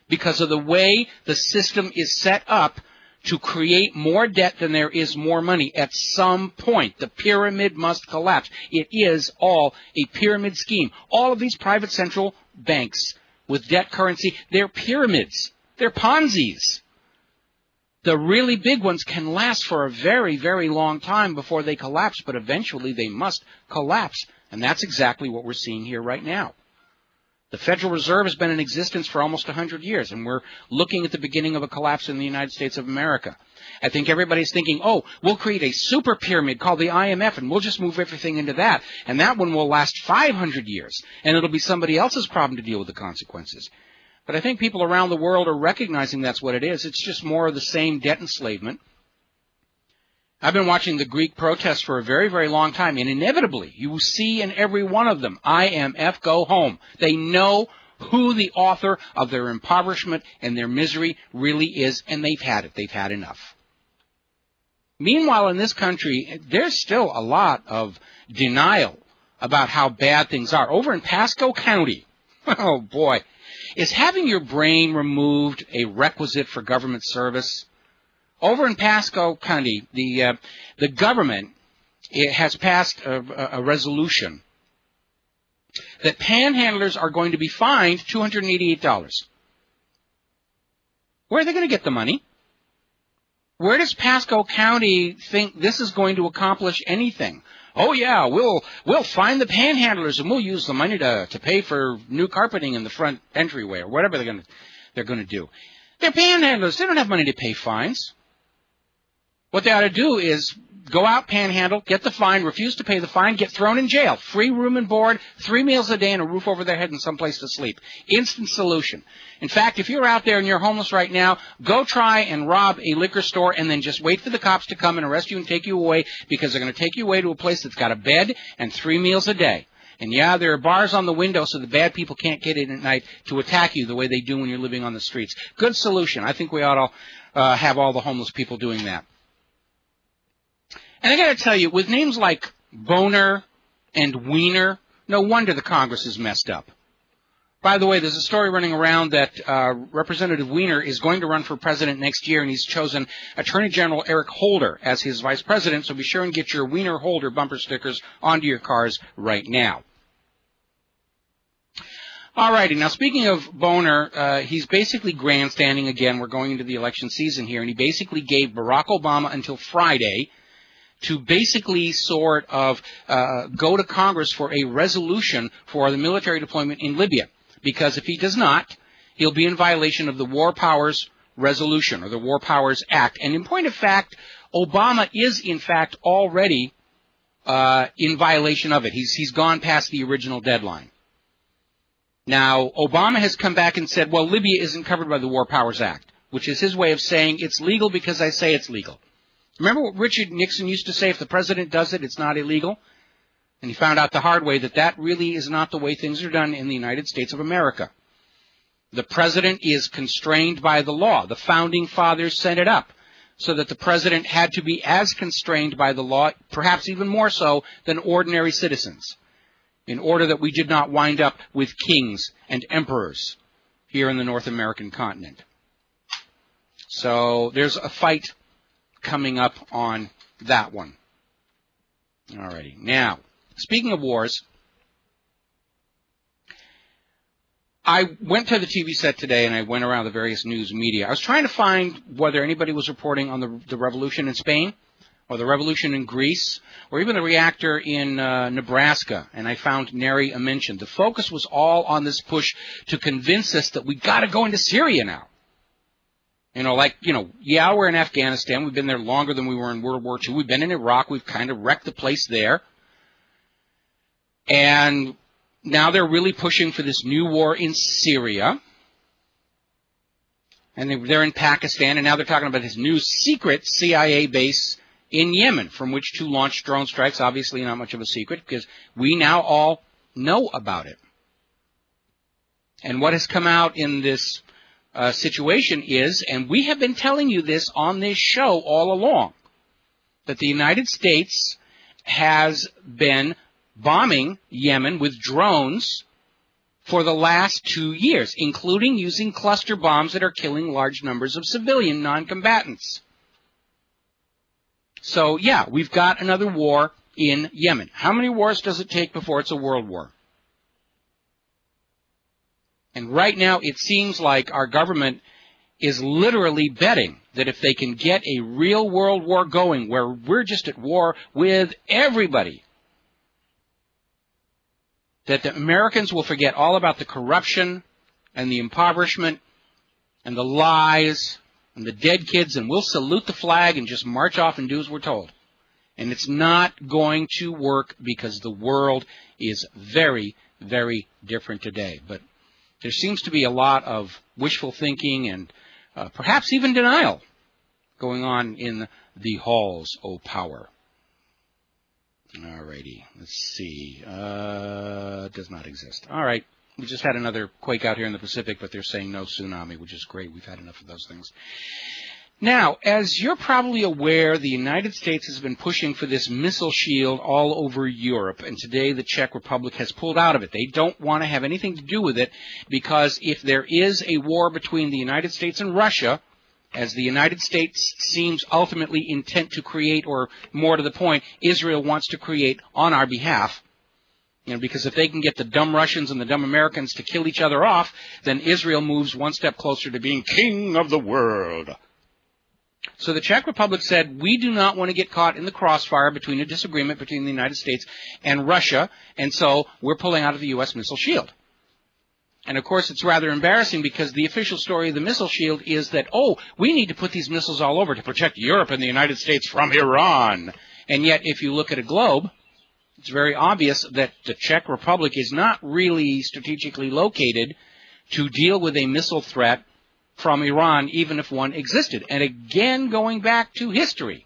because of the way the system is set up to create more debt than there is more money. At some point, the pyramid must collapse. It is all a pyramid scheme. All of these private central banks with debt currency, they're pyramids. They're Ponzi's. The really big ones can last for a very, very long time before they collapse, but eventually they must collapse. And that's exactly what we're seeing here right now. The Federal Reserve has been in existence for almost 100 years, and we're looking at the beginning of a collapse in the United States of America. I think everybody's thinking, oh, we'll create a super pyramid called the IMF, and we'll just move everything into that, and that one will last 500 years, and it'll be somebody else's problem to deal with the consequences. But I think people around the world are recognizing that's what it is. It's just more of the same debt enslavement. I've been watching the Greek protests for a very, very long time, and inevitably, you will see in every one of them, IMF, go home. They know who the author of their impoverishment and their misery really is, and they've had it. They've had enough. Meanwhile, in this country, there's still a lot of denial about how bad things are. Over in Pasco County, oh boy, is having your brain removed a requisite for government service? Over in Pasco County, the government has passed a resolution that panhandlers are going to be fined $288. Where are they going to get the money? Where does Pasco County think this is going to accomplish anything? Oh yeah, we'll find the panhandlers and we'll use the money to pay for new carpeting in the front entryway or whatever they're going to do. They're panhandlers. They don't have money to pay fines. What they ought to do is go out, panhandle, get the fine, refuse to pay the fine, get thrown in jail. Free room and board, 3 meals a day, and a roof over their head and someplace to sleep. Instant solution. In fact, if you're out there and you're homeless right now, go try and rob a liquor store and then just wait for the cops to come and arrest you and take you away, because they're going to take you away to a place that's got a bed and 3 meals a day. And yeah, there are bars on the window so the bad people can't get in at night to attack you the way they do when you're living on the streets. Good solution. I think we ought to have all the homeless people doing that. And I got to tell you, with names like Boner and Wiener, no wonder the Congress is messed up. By the way, there's a story running around that Representative Wiener is going to run for president next year, and he's chosen Attorney General Eric Holder as his vice president, so be sure and get your Wiener Holder bumper stickers onto your cars right now. All righty, now speaking of Boner, he's basically grandstanding again. We're going into the election season here, and he basically gave Barack Obama until Friday to basically sort of go to Congress for a resolution for the military deployment in Libya. Because if he does not, he'll be in violation of the War Powers Resolution, or the War Powers Act. And in point of fact, Obama is, in fact, already in violation of it. He's gone past the original deadline. Now, Obama has come back and said, well, Libya isn't covered by the War Powers Act, which is his way of saying it's legal because I say it's legal. Remember what Richard Nixon used to say, if the president does it, it's not illegal? And he found out the hard way that that really is not the way things are done in the United States of America. The president is constrained by the law. The founding fathers set it up so that the president had to be as constrained by the law, perhaps even more so than ordinary citizens, in order that we did not wind up with kings and emperors here in the North American continent. So there's a fight coming up on that one. Alrighty. Now, speaking of wars, I went to the TV set today, and I went around the various news media. I was trying to find whether anybody was reporting on the revolution in Spain, or the revolution in Greece, or even the reactor in Nebraska, and I found nary a mention. The focus was all on this push to convince us that we got to go into Syria now. Yeah, we're in Afghanistan. We've been there longer than we were in World War II. We've been in Iraq. We've kind of wrecked the place there. And now they're really pushing for this new war in Syria. And they're in Pakistan, and now they're talking about this new secret CIA base in Yemen, from which to launch drone strikes. Obviously not much of a secret, because we now all know about it. And what has come out in this situation is, and we have been telling you this on this show all along, that the United States has been bombing Yemen with drones for the last 2 years, including using cluster bombs that are killing large numbers of civilian non-combatants. So, yeah, we've got another war in Yemen. How many wars does it take before it's a world war? And right now, it seems like our government is literally betting that if they can get a real world war going, where we're just at war with everybody, that the Americans will forget all about the corruption and the impoverishment and the lies and the dead kids, and we'll salute the flag and just march off and do as we're told. And it's not going to work, because the world is very, very different today. But there seems to be a lot of wishful thinking and perhaps even denial going on in the halls of power. All righty, let's see. Does not exist. All right, we just had another quake out here in the Pacific, but they're saying no tsunami, which is great. We've had enough of those things. Now, as you're probably aware, the United States has been pushing for this missile shield all over Europe, and today the Czech Republic has pulled out of it. They don't want to have anything to do with it, because if there is a war between the United States and Russia, as the United States seems ultimately intent to create, or more to the point, Israel wants to create on our behalf, because if they can get the dumb Russians and the dumb Americans to kill each other off, then Israel moves one step closer to being king of the world. So the Czech Republic said, we do not want to get caught in the crossfire between a disagreement between the United States and Russia, and so we're pulling out of the U.S. missile shield. And, of course, it's rather embarrassing, because the official story of the missile shield is that, we need to put these missiles all over to protect Europe and the United States from Iran. And yet, if you look at a globe, it's very obvious that the Czech Republic is not really strategically located to deal with a missile threat from Iran, even if one existed. And again, going back to history,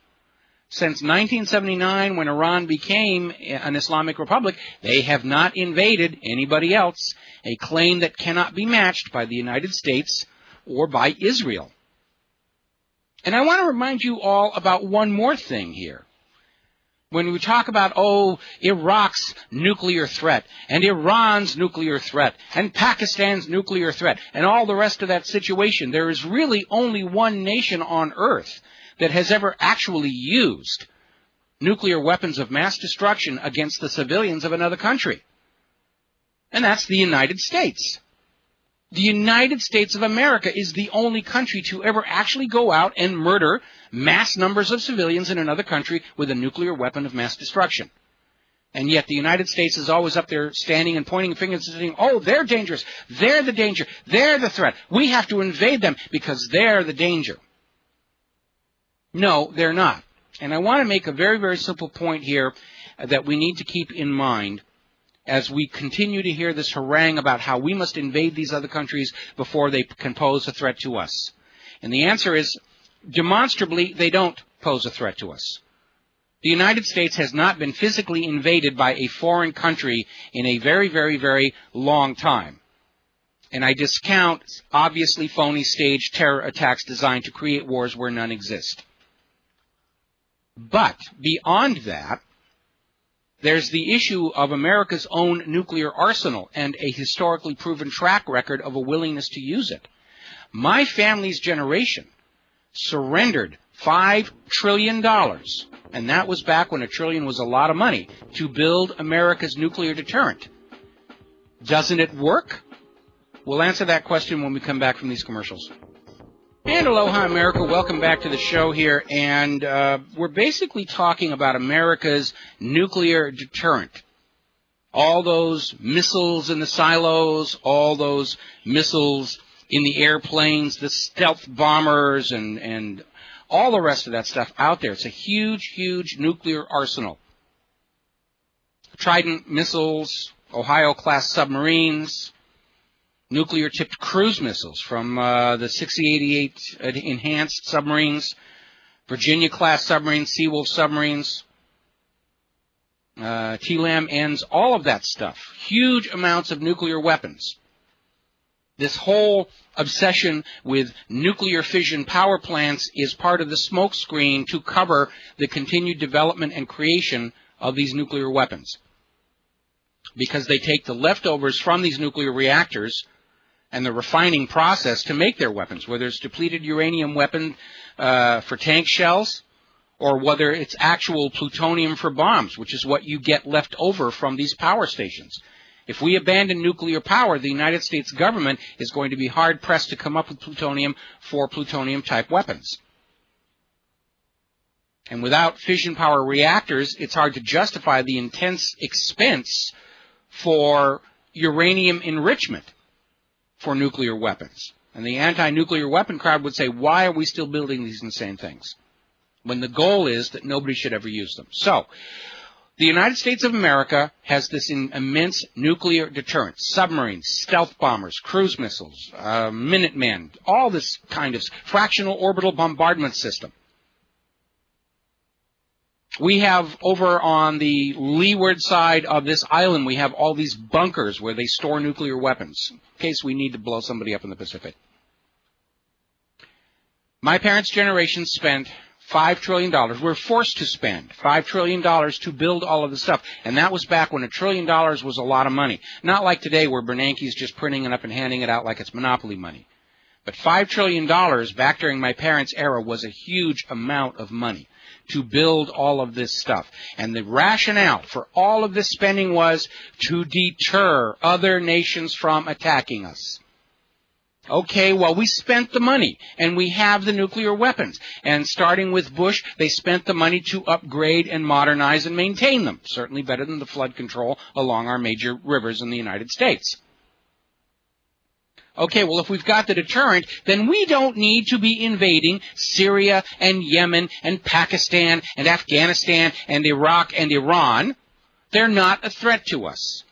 since 1979, when Iran became an Islamic republic, they have not invaded anybody else, a claim that cannot be matched by the United States or by Israel. And I want to remind you all about one more thing here. When we talk about, Iraq's nuclear threat, and Iran's nuclear threat, and Pakistan's nuclear threat, and all the rest of that situation, there is really only one nation on earth that has ever actually used nuclear weapons of mass destruction against the civilians of another country. And that's the United States. The United States of America is the only country to ever actually go out and murder mass numbers of civilians in another country with a nuclear weapon of mass destruction. And yet the United States is always up there standing and pointing fingers and saying, they're dangerous, they're the danger, they're the threat, we have to invade them because they're the danger. No, they're not. And I want to make a very, very simple point here that we need to keep in mind as we continue to hear this harangue about how we must invade these other countries before they can pose a threat to us. And the answer is, demonstrably, they don't pose a threat to us. The United States has not been physically invaded by a foreign country in a very, very, very long time. And I discount obviously phony staged terror attacks designed to create wars where none exist. But beyond that, there's the issue of America's own nuclear arsenal and a historically proven track record of a willingness to use it. My family's generation surrendered $5 trillion, and that was back when $1 trillion was a lot of money, to build America's nuclear deterrent. Doesn't it work? We'll answer that question when we come back from these commercials. And aloha, America. Welcome back to the show here. And we're basically talking about America's nuclear deterrent. All those missiles in the silos, all those missiles in the airplanes, the stealth bombers, and all the rest of that stuff out there. It's a huge, huge nuclear arsenal. Trident missiles, Ohio-class submarines, nuclear-tipped cruise missiles from the 6088 enhanced submarines, Virginia-class submarines, Seawolf submarines, TLAM-Ns, all of that stuff. Huge amounts of nuclear weapons. This whole obsession with nuclear fission power plants is part of the smokescreen to cover the continued development and creation of these nuclear weapons. Because they take the leftovers from these nuclear reactors and the refining process to make their weapons, whether it's depleted uranium weapon for tank shells or whether it's actual plutonium for bombs, which is what you get left over from these power stations. If we abandon nuclear power, the United States government is going to be hard-pressed to come up with plutonium for plutonium-type weapons. And without fission power reactors, it's hard to justify the intense expense for uranium enrichment for nuclear weapons. And the anti-nuclear weapon crowd would say, why are we still building these insane things when the goal is that nobody should ever use them? So, the United States of America has this immense nuclear deterrent. Submarines, stealth bombers, cruise missiles, Minutemen, all this kind of fractional orbital bombardment system. We have over on the leeward side of this island, we have all these bunkers where they store nuclear weapons in case we need to blow somebody up in the Pacific. My parents' generation spent $5 trillion. We're forced to spend $5 trillion to build all of this stuff. And that was back when $1 trillion was a lot of money. Not like today where Bernanke's just printing it up and handing it out like it's monopoly money. But $5 trillion back during my parents' era was a huge amount of money to build all of this stuff. And the rationale for all of this spending was to deter other nations from attacking us. Okay, well, we spent the money, and we have the nuclear weapons. And starting with Bush, they spent the money to upgrade and modernize and maintain them. Certainly better than the flood control along our major rivers in the United States. Okay, well, if we've got the deterrent, then we don't need to be invading Syria and Yemen and Pakistan and Afghanistan and Iraq and Iran. They're not a threat to us.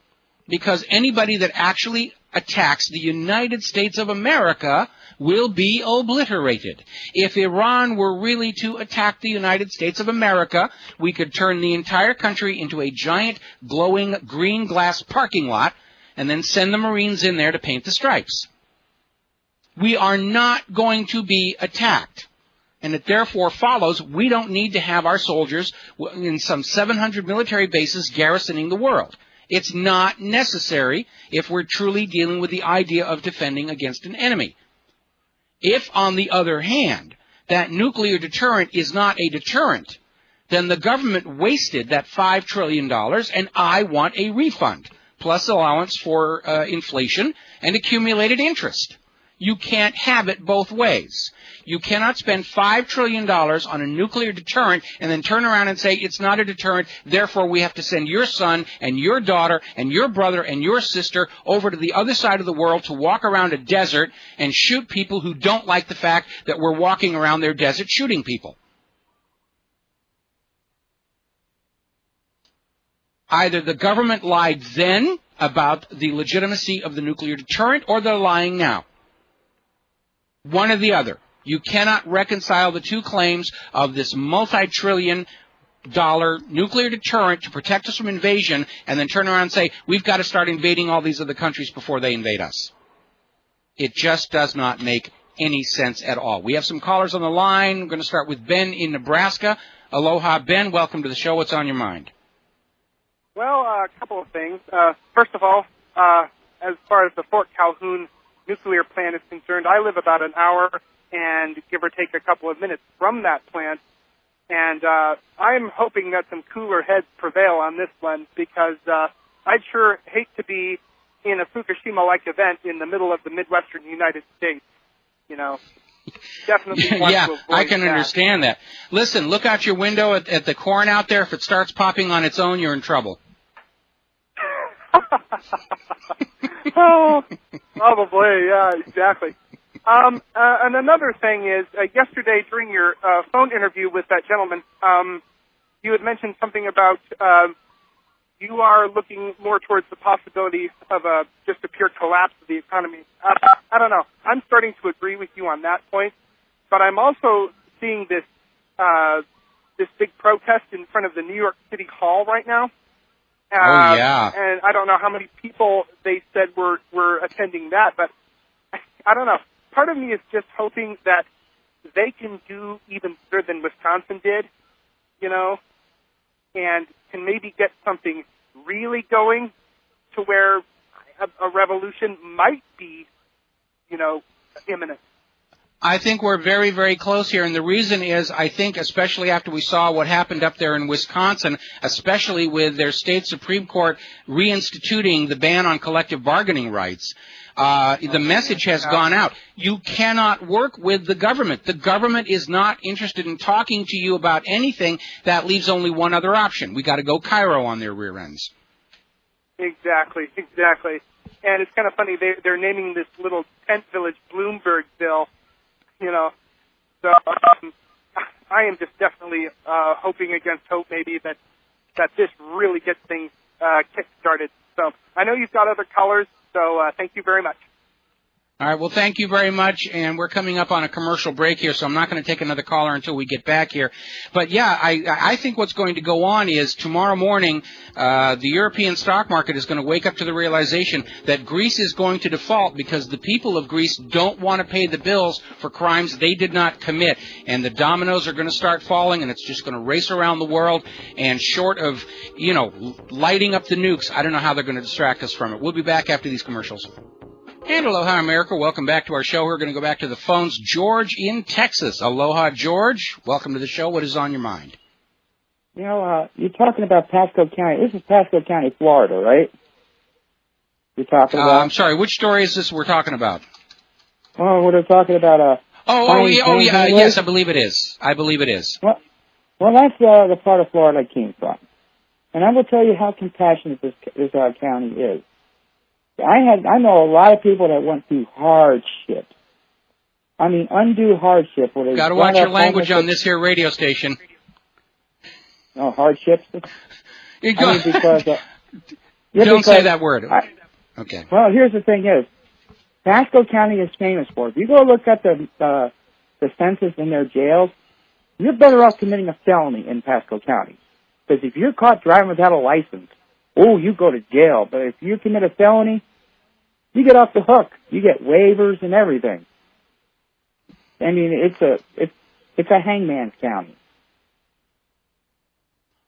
Because anybody that actually attacks the United States of America will be obliterated. If Iran were really to attack the United States of America, we could turn the entire country into a giant glowing green glass parking lot and then send the Marines in there to paint the stripes. We are not going to be attacked. And it therefore follows we don't need to have our soldiers in some 700 military bases garrisoning the world. It's not necessary if we're truly dealing with the idea of defending against an enemy. If, on the other hand, that nuclear deterrent is not a deterrent, then the government wasted that $5 trillion, and I want a refund, plus allowance for inflation and accumulated interest. You can't have it both ways. You cannot spend $5 trillion on a nuclear deterrent and then turn around and say it's not a deterrent, therefore we have to send your son and your daughter and your brother and your sister over to the other side of the world to walk around a desert and shoot people who don't like the fact that we're walking around their desert shooting people. Either the government lied then about the legitimacy of the nuclear deterrent or they're lying now. One or the other. You cannot reconcile the two claims of this multi-trillion-dollar nuclear deterrent to protect us from invasion and then turn around and say, we've got to start invading all these other countries before they invade us. It just does not make any sense at all. We have some callers on the line. We're going to start with Ben in Nebraska. Aloha, Ben. Welcome to the show. What's on your mind? Well, a couple of things. First of all, as far as the Fort Calhoun nuclear plant is concerned, I live about an hour and give or take a couple of minutes from that plant. And I'm hoping that some cooler heads prevail on this one because I'd sure hate to be in a Fukushima-like event in the middle of the Midwestern United States. Definitely want to avoid I can that. understand that. Listen, look out your window at the corn out there. If it starts popping on its own, you're in trouble. Oh, probably, yeah, exactly. And another thing is, yesterday during your phone interview with that gentleman, you had mentioned something about you are looking more towards the possibility of just a pure collapse of the economy. I don't know. I'm starting to agree with you on that point, but I'm also seeing this big protest in front of the New York City Hall right now. Oh, yeah. And I don't know how many people they said were attending that, but I don't know. Part of me is just hoping that they can do even better than Wisconsin did, and can maybe get something really going to where a revolution might be, imminent. I think we're very, very close here, and the reason is, I think, especially after we saw what happened up there in Wisconsin, especially with their state Supreme Court reinstituting the ban on collective bargaining rights, the message has gone out. You cannot work with the government. The government is not interested in talking to you about anything. That leaves only one other option. We got to go Cairo on their rear ends. Exactly. And it's kind of funny, they're naming this little tent village Bloombergville. So I am just definitely hoping against hope maybe that this really gets things kick-started. So I know you've got other colors, so thank you very much. All right, well, thank you very much, and we're coming up on a commercial break here, so I'm not going to take another caller until we get back here. But, yeah, I think what's going to go on is tomorrow morning the European stock market is going to wake up to the realization that Greece is going to default because the people of Greece don't want to pay the bills for crimes they did not commit. And the dominoes are going to start falling, and it's just going to race around the world. And short of, lighting up the nukes, I don't know how they're going to distract us from it. We'll be back after these commercials. And aloha, America. Welcome back to our show. We're going to go back to the phones. George in Texas. Aloha, George. Welcome to the show. What is on your mind? You're talking about Pasco County. This is Pasco County, Florida, right? You're talking about? I'm sorry. Which story is this we're talking about? Oh, we're talking about yeah. Yes, I believe it is. Well, that's the part of Florida I came from. And I will tell you how compassionate this county is. I know a lot of people that went through hardship. I mean, undue hardship. Got to watch your language on this here radio station. No, hardships? Don't say that word. Okay. Well, here's the thing is, Pasco County is famous for it. If you go look at the census in their jails, you're better off committing a felony in Pasco County. Because if you're caught driving without a license, you go to jail. But if you commit a felony, you get off the hook. You get waivers and everything. I mean, it's a hangman's county.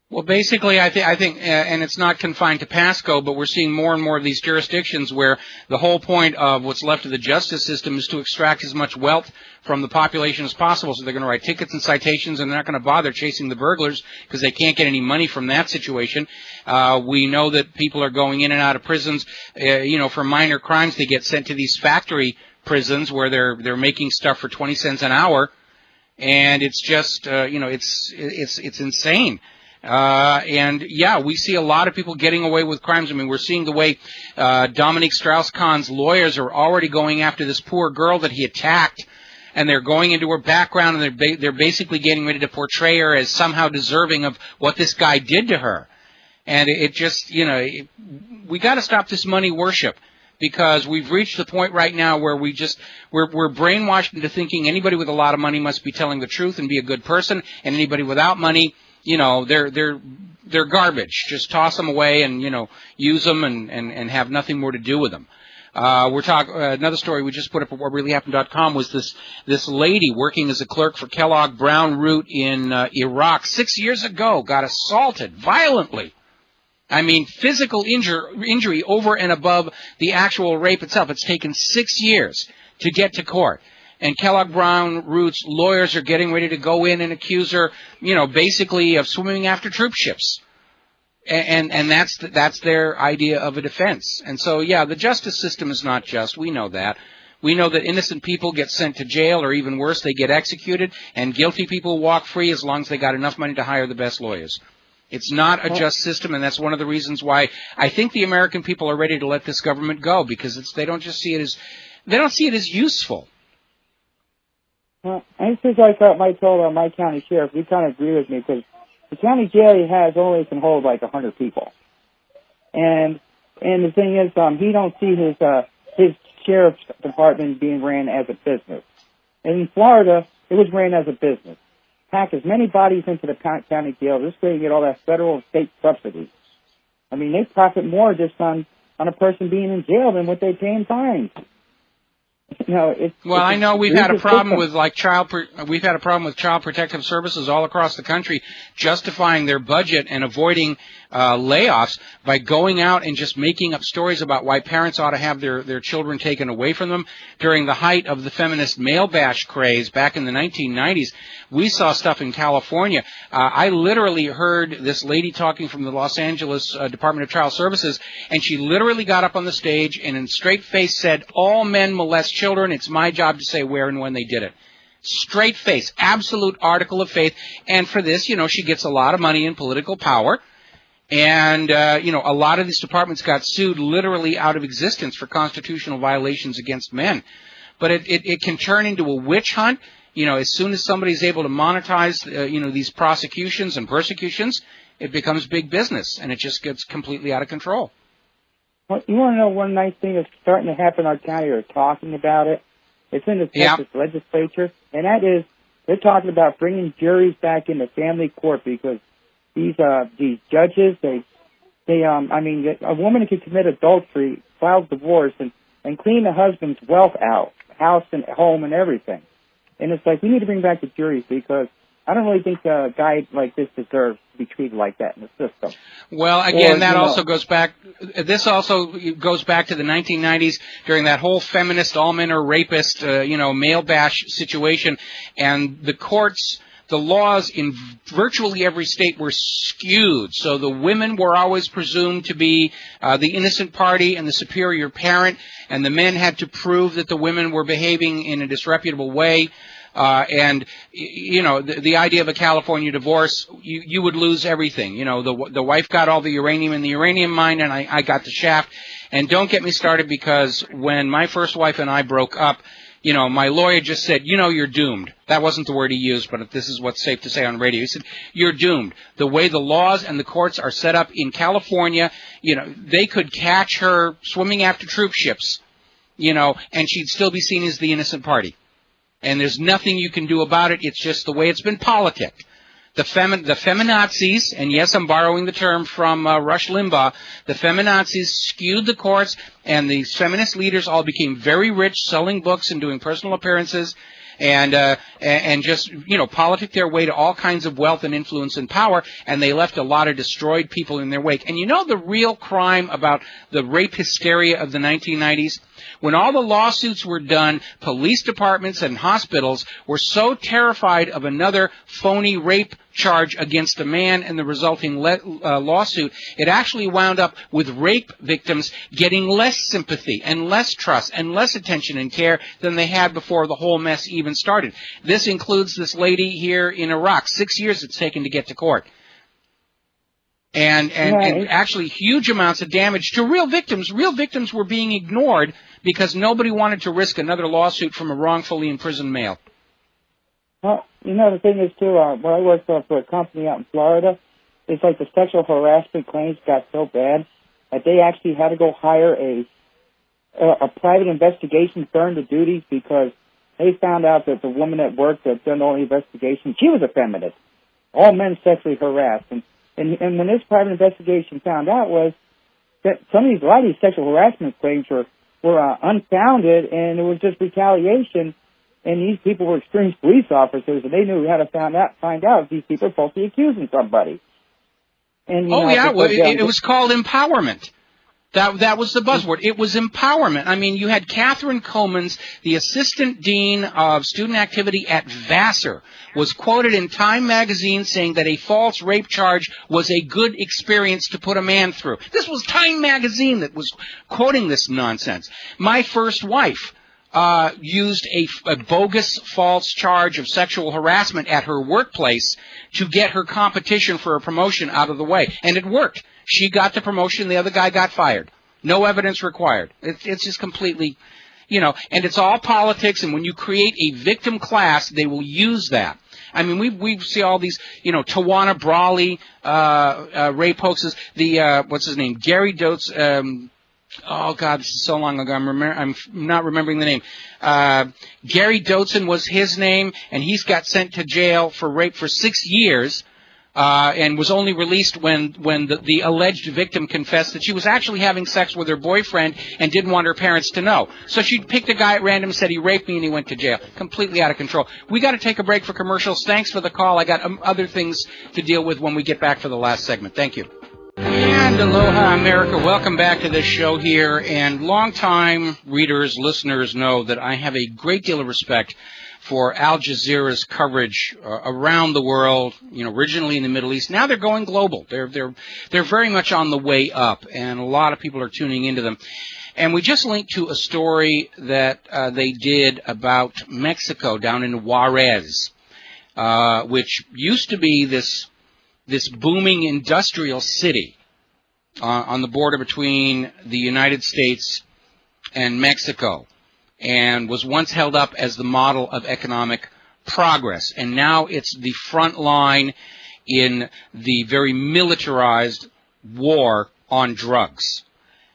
Well, basically, I think, and it's not confined to Pasco, but we're seeing more and more of these jurisdictions where the whole point of what's left of the justice system is to extract as much wealth from the population as possible. So they're going to write tickets and citations, and they're not going to bother chasing the burglars because they can't get any money from that situation. We know that people are going in and out of prisons, for minor crimes. They get sent to these factory prisons where they're making stuff for 20 cents an hour, and it's just, it's insane. And we see a lot of people getting away with crimes. I mean, we're seeing the way Dominique Strauss-Kahn's lawyers are already going after this poor girl that he attacked, and they're going into her background, and they're basically getting ready to portray her as somehow deserving of what this guy did to her. And it just, we got to stop this money worship, because we've reached the point right now where we're brainwashed into thinking anybody with a lot of money must be telling the truth and be a good person, and anybody without money, they're garbage. Just toss them away and, use them and have nothing more to do with them. We're talking, another story we just put up at whatreallyhappened.com was this lady working as a clerk for Kellogg Brown Root in Iraq 6 years ago got assaulted violently. I mean, physical injury over and above the actual rape itself. It's taken 6 years to get to court. And Kellogg Brown Root's lawyers are getting ready to go in and accuse her, basically of swimming after troop ships. And that's their idea of a defense. And so, yeah, the justice system is not just. We know that. We know that innocent people get sent to jail, or even worse, they get executed, and guilty people walk free as long as they got enough money to hire the best lawyers. It's not a just system, and that's one of the reasons why I think the American people are ready to let this government go, because they don't see it as useful. Well, I think I thought my told my county sheriff, he kind of agree with me, because the county jail he has only can hold like 100 people, and the thing is, he don't see his sheriff's department being ran as a business. And in Florida, it was ran as a business. Pack as many bodies into the county jail, this way you get all that federal and state subsidies. I mean, they profit more just on a person being in jail than what they pay in fines. You know, I know we've had a problem with Child Protective Services all across the country justifying their budget and avoiding layoffs by going out and just making up stories about why parents ought to have their children taken away from them. During the height of the feminist male bash craze back in the 1990s, we saw stuff in California. I literally heard this lady talking from the Los Angeles Department of Child Services, and she literally got up on the stage and in straight face said, "All men molest children. It's my job to say where and when they did it." Straight face, absolute article of faith. And for this, she gets a lot of money and political power. And, a lot of these departments got sued literally out of existence for constitutional violations against men. But it can turn into a witch hunt. As soon as somebody's able to monetize, these prosecutions and persecutions, it becomes big business, and it just gets completely out of control. Well, you want to know one nice thing that's starting to happen in our county, or talking about it? It's in the Texas legislature, and that is they're talking about bringing juries back into family court, because these judges, a woman could commit adultery, file divorce, and clean the husband's wealth out, house and home and everything. And it's like, we need to bring back the juries, because I don't really think a guy like this deserves to be treated like that in the system. Well, again, this also goes back to the 1990s during that whole feminist, all men are rapist, male bash situation, and the courts, the laws in virtually every state were skewed. So the women were always presumed to be the innocent party and the superior parent, and the men had to prove that the women were behaving in a disreputable way. The idea of a California divorce, you would lose everything. The wife got all the uranium in the uranium mine, and I got the shaft. And don't get me started, because when my first wife and I broke up, my lawyer just said, you're doomed. That wasn't the word he used, but this is what's safe to say on radio. He said, you're doomed. The way the laws and the courts are set up in California, they could catch her swimming after troop ships, and she'd still be seen as the innocent party. And there's nothing you can do about it. It's just the way it's been politicked. The feminazis, and yes, I'm borrowing the term from Rush Limbaugh, the feminazis skewed the courts, and the feminist leaders all became very rich, selling books and doing personal appearances, and just, politic their way to all kinds of wealth and influence and power, and they left a lot of destroyed people in their wake. And the real crime about the rape hysteria of the 1990s? When all the lawsuits were done, police departments and hospitals were so terrified of another phony rape charge against a man and the resulting lawsuit, it actually wound up with rape victims getting less sympathy and less trust and less attention and care than they had before the whole mess even started. This includes this lady here in Iraq. 6 years it's taken to get to court. And actually huge amounts of damage to real victims. Real victims were being ignored because nobody wanted to risk another lawsuit from a wrongfully imprisoned male. Well, the thing is, too, when I worked for a company out in Florida, it's like the sexual harassment claims got so bad that they actually had to go hire a private investigation firm to do these, because they found out that the woman at work that done all the investigation, she was a feminist. All men sexually harassed. And when this private investigation found out was that a lot of these sexual harassment claims were unfounded, and it was just retaliation. And these people were experienced police officers, and they knew how to find out if these people were falsely accusing somebody. And it was called empowerment. That was the buzzword. It was empowerment. I mean, you had Catherine Comans, the assistant dean of student activity at Vassar, was quoted in Time magazine saying that a false rape charge was a good experience to put a man through. This was Time magazine that was quoting this nonsense. My first wife used a bogus false charge of sexual harassment at her workplace to get her competition for a promotion out of the way. And it worked. She got the promotion, the other guy got fired. No evidence required. It's just completely, and it's all politics, and when you create a victim class, they will use that. I mean, we see all these, Tawana Brawley rape hoaxes, what's his name, Gary Dotes, oh, God, this is so long ago. I'm not remembering the name. Gary Dotson was his name, and he's got sent to jail for rape for 6 years, and was only released when the alleged victim confessed that she was actually having sex with her boyfriend and didn't want her parents to know. So she picked a guy at random, said he raped me, and he went to jail. Completely out of control. We got to take a break for commercials. Thanks for the call. I got other things to deal with when we get back for the last segment. Thank you. And aloha, America. Welcome back to this show here. And longtime readers, listeners know that I have a great deal of respect for Al Jazeera's coverage around the world, originally in the Middle East. Now they're going global. They're very much on the way up, and a lot of people are tuning into them. And we just linked to a story that they did about Mexico down in Juarez, which used to be this booming industrial city on the border between the United States and Mexico, and was once held up as the model of economic progress. And now it's the front line in the very militarized war on drugs.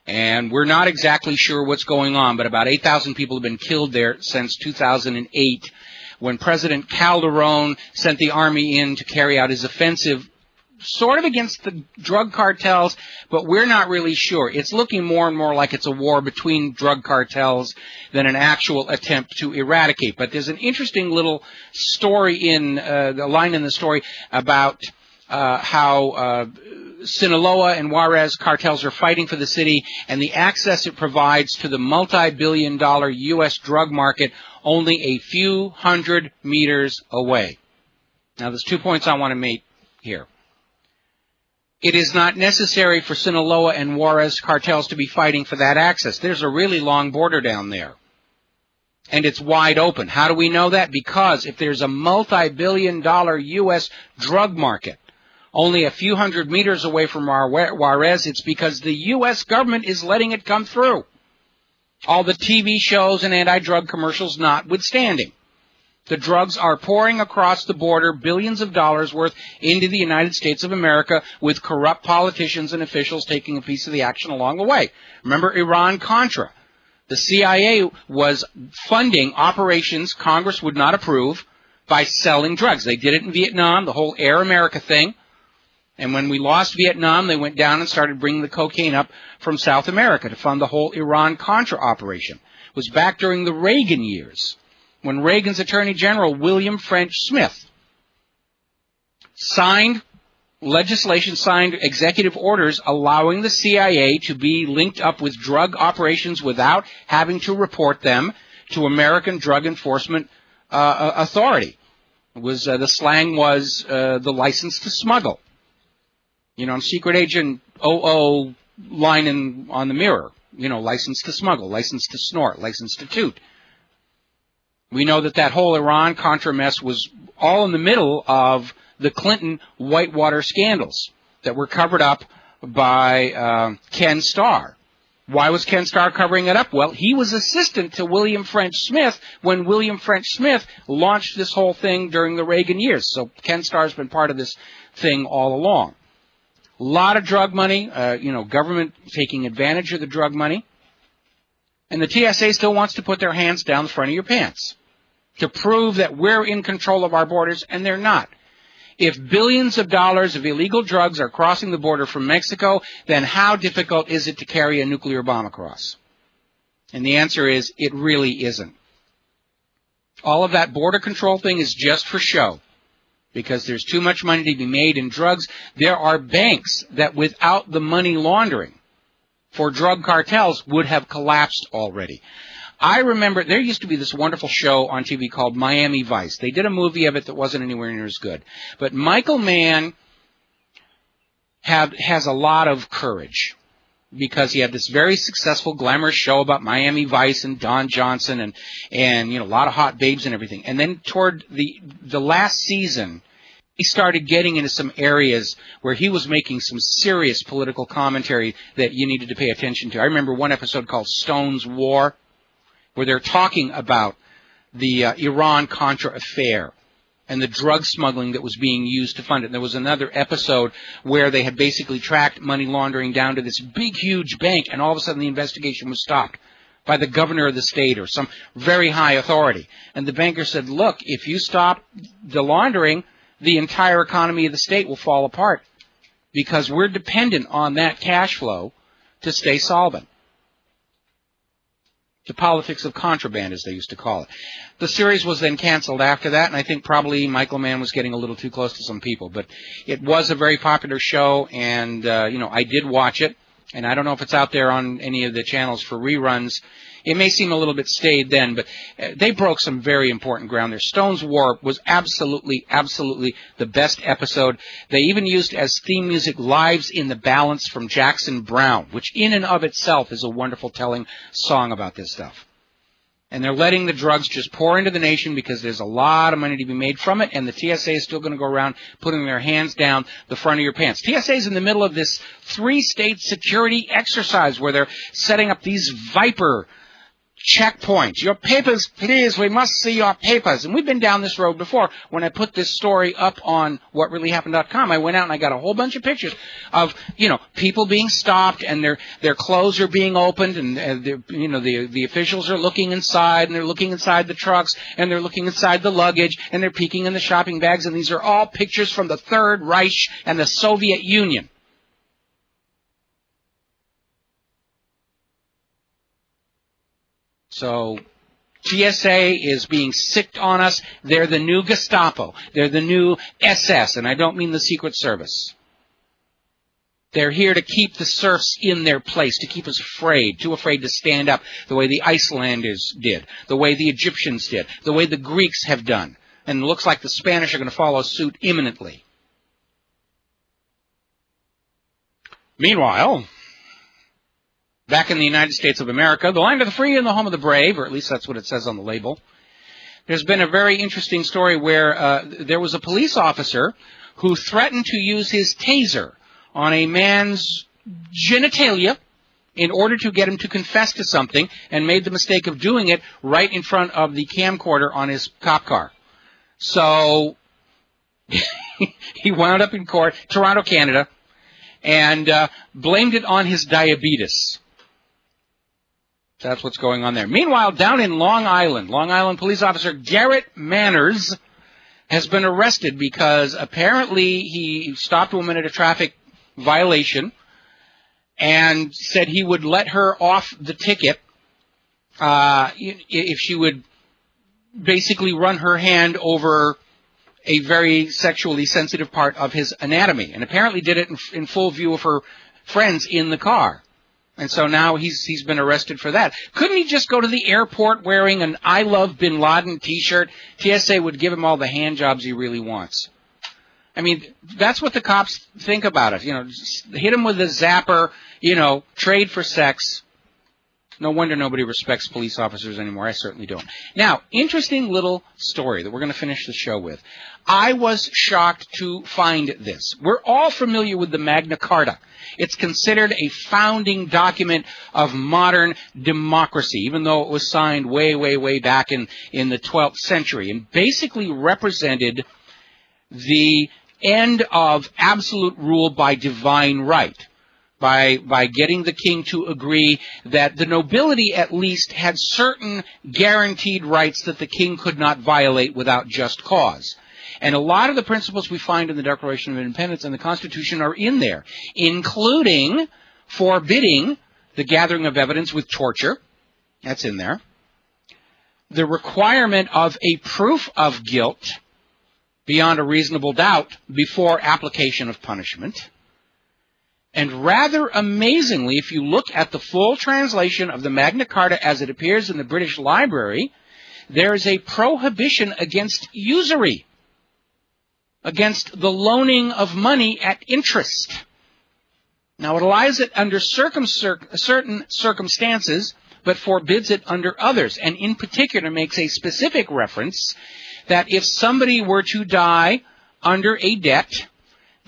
And we're not exactly sure what's going on, but about 8,000 people have been killed there since 2008, when President Calhoun sent the army in to carry out his offensive sort of against the drug cartels, but we're not really sure. It's looking more and more like it's a war between drug cartels than an actual attempt to eradicate. But there's an interesting little story the line in the story about how Sinaloa and Juarez cartels are fighting for the city and the access it provides to the multi-billion-dollar U.S. drug market only a few hundred meters away. Now, there's 2 points I want to make here. It is not necessary for Sinaloa and Juarez cartels to be fighting for that access. There's a really long border down there, and it's wide open. How do we know that? Because if there's a multi-billion-dollar U.S. drug market only a few hundred meters away from Juarez, it's because the U.S. government is letting it come through. All the TV shows and anti-drug commercials notwithstanding. The drugs are pouring across the border, billions of dollars worth, into the United States of America, with corrupt politicians and officials taking a piece of the action along the way. Remember Iran-Contra? The CIA was funding operations Congress would not approve by selling drugs. They did it in Vietnam, the whole Air America thing. And when we lost Vietnam, they went down and started bringing the cocaine up from South America to fund the whole Iran-Contra operation. It was back during the Reagan years, when Reagan's Attorney General, William French Smith, signed executive orders allowing the CIA to be linked up with drug operations without having to report them to American Drug Enforcement Authority. It was the slang was the license to smuggle. Secret Agent 00 line on the mirror. License to smuggle, license to snort, license to toot. We know that whole Iran-Contra mess was all in the middle of the Clinton Whitewater scandals that were covered up by Ken Starr. Why was Ken Starr covering it up? Well, he was assistant to William French Smith when William French Smith launched this whole thing during the Reagan years. So Ken Starr's been part of this thing all along. A lot of drug money, government taking advantage of the drug money. And the TSA still wants to put their hands down the front of your pants to prove that we're in control of our borders, and they're not. If billions of dollars of illegal drugs are crossing the border from Mexico, then how difficult is it to carry a nuclear bomb across? And the answer is, it really isn't. All of that border control thing is just for show, because there's too much money to be made in drugs. There are banks that, without the money laundering, for drug cartels would have collapsed already. I remember there used to be this wonderful show on TV called Miami Vice. They did a movie of it that wasn't anywhere near as good. But Michael Mann has a lot of courage because he had this very successful, glamorous show about Miami Vice and Don Johnson and a lot of hot babes and everything. And then toward the last season, he started getting into some areas where he was making some serious political commentary that you needed to pay attention to. I remember one episode called Stone's War, where they're talking about the Iran-Contra affair and the drug smuggling that was being used to fund it. And there was another episode where they had basically tracked money laundering down to this big, huge bank, and all of a sudden the investigation was stopped by the governor of the state or some very high authority. And the banker said, look, if you stop the laundering, the entire economy of the state will fall apart because we're dependent on that cash flow to stay solvent. The politics of contraband, as they used to call it. The series was then canceled after that, and I think probably Michael Mann was getting a little too close to some people. But it was a very popular show, and, I did watch it. And I don't know if it's out there on any of the channels for reruns. It may seem a little bit staid then, but they broke some very important ground there. Stone's War was absolutely, absolutely the best episode. They even used as theme music Lives in the Balance from Jackson Browne, which in and of itself is a wonderful telling song about this stuff. And they're letting the drugs just pour into the nation because there's a lot of money to be made from it, and the TSA is still going to go around putting their hands down the front of your pants. TSA is in the middle of this 3-state security exercise where they're setting up these Viper checkpoints. Your papers, please. We must see your papers. And we've been down this road before. When I put this story up on whatreallyhappened.com, I went out and I got a whole bunch of pictures of, people being stopped and their clothes are being opened and, the officials are looking inside and they're looking inside the trucks and they're looking inside the luggage and they're peeking in the shopping bags. And these are all pictures from the Third Reich and the Soviet Union. So TSA is being sicked on us. They're the new Gestapo. They're the new SS, and I don't mean the Secret Service. They're here to keep the serfs in their place, to keep us afraid, too afraid to stand up, the way the Icelanders did, the way the Egyptians did, the way the Greeks have done. And it looks like the Spanish are going to follow suit imminently. Meanwhile, back in the United States of America, the land of the free and the home of the brave, or at least that's what it says on the label, there's been a very interesting story where there was a police officer who threatened to use his taser on a man's genitalia in order to get him to confess to something, and made the mistake of doing it right in front of the camcorder on his cop car. So he wound up in court, Toronto, Canada, and blamed it on his diabetes. That's what's going on there. Meanwhile, down in Long Island police officer Garrett Manners has been arrested because apparently he stopped a woman at a traffic violation and said he would let her off the ticket if she would basically run her hand over a very sexually sensitive part of his anatomy, and apparently did it in full view of her friends in the car. And so now he's been arrested for that. Couldn't he just go to the airport wearing an I Love Bin Laden t-shirt? TSA would give him all the hand jobs he really wants. I mean, that's what the cops think about it. Just hit him with a zapper, trade for sex. No wonder nobody respects police officers anymore. I certainly don't. Now, interesting little story that we're going to finish the show with. I was shocked to find this. We're all familiar with the Magna Carta. It's considered a founding document of modern democracy, even though it was signed way, way, way back in the 12th century, and basically represented the end of absolute rule by divine right. By getting the king to agree that the nobility at least had certain guaranteed rights that the king could not violate without just cause. And a lot of the principles we find in the Declaration of Independence and the Constitution are in there, including forbidding the gathering of evidence with torture. That's in there. The requirement of a proof of guilt beyond a reasonable doubt before application of punishment. And rather amazingly, if you look at the full translation of the Magna Carta as it appears in the British Library, there is a prohibition against usury, against the loaning of money at interest. Now, it allows it under certain circumstances, but forbids it under others, and in particular makes a specific reference that if somebody were to die under a debt,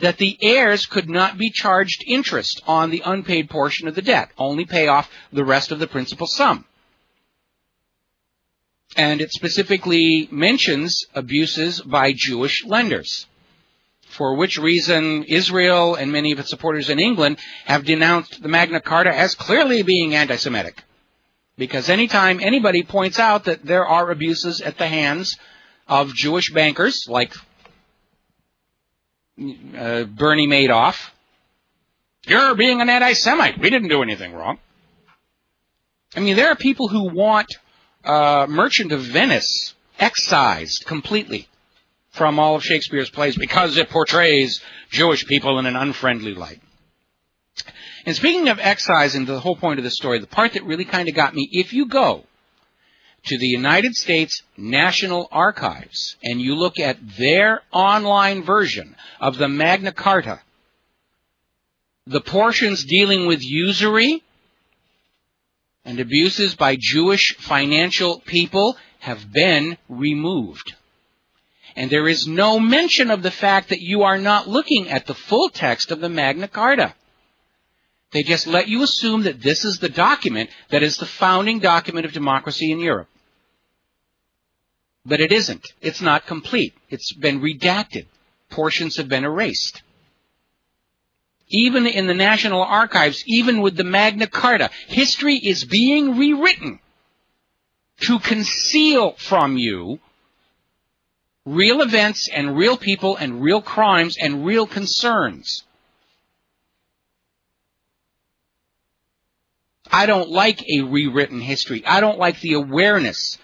that the heirs could not be charged interest on the unpaid portion of the debt, only pay off the rest of the principal sum. And it specifically mentions abuses by Jewish lenders, for which reason Israel and many of its supporters in England have denounced the Magna Carta as clearly being anti-Semitic. Because anytime anybody points out that there are abuses at the hands of Jewish bankers, like Bernie Madoff, you're being an anti-Semite. We didn't do anything wrong. I mean, there are people who want Merchant of Venice excised completely from all of Shakespeare's plays because it portrays Jewish people in an unfriendly light. And speaking of excising, the whole point of the story, the part that really kind of got me, if you go to the United States National Archives and you look at their online version of the Magna Carta, the portions dealing with usury and abuses by Jewish financial people have been removed. And there is no mention of the fact that you are not looking at the full text of the Magna Carta. They just let you assume that this is the document that is the founding document of democracy in Europe. But it isn't. It's not complete. It's been redacted. Portions have been erased. Even in the National Archives, even with the Magna Carta, history is being rewritten to conceal from you real events and real people and real crimes and real concerns. I don't like a rewritten history. I don't like the awareness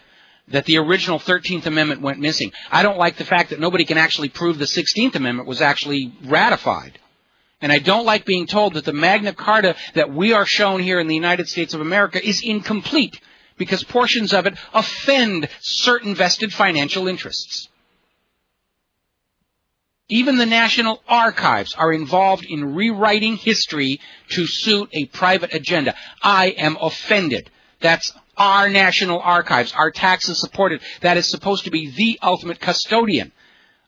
that the original 13th Amendment went missing. I don't like the fact that nobody can actually prove the 16th Amendment was actually ratified. And I don't like being told that the Magna Carta that we are shown here in the United States of America is incomplete because portions of it offend certain vested financial interests. Even the National Archives are involved in rewriting history to suit a private agenda. I am offended. That's our National Archives, our taxes supported. That is supposed to be the ultimate custodian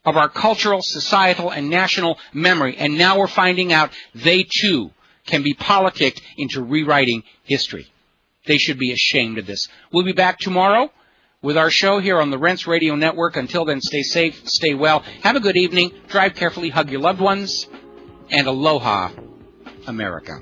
of our cultural, societal, and national memory. And now we're finding out they, too, can be politicked into rewriting history. They should be ashamed of this. We'll be back tomorrow with our show here on the Rents Radio Network. Until then, stay safe, stay well, have a good evening, drive carefully, hug your loved ones, and aloha, America.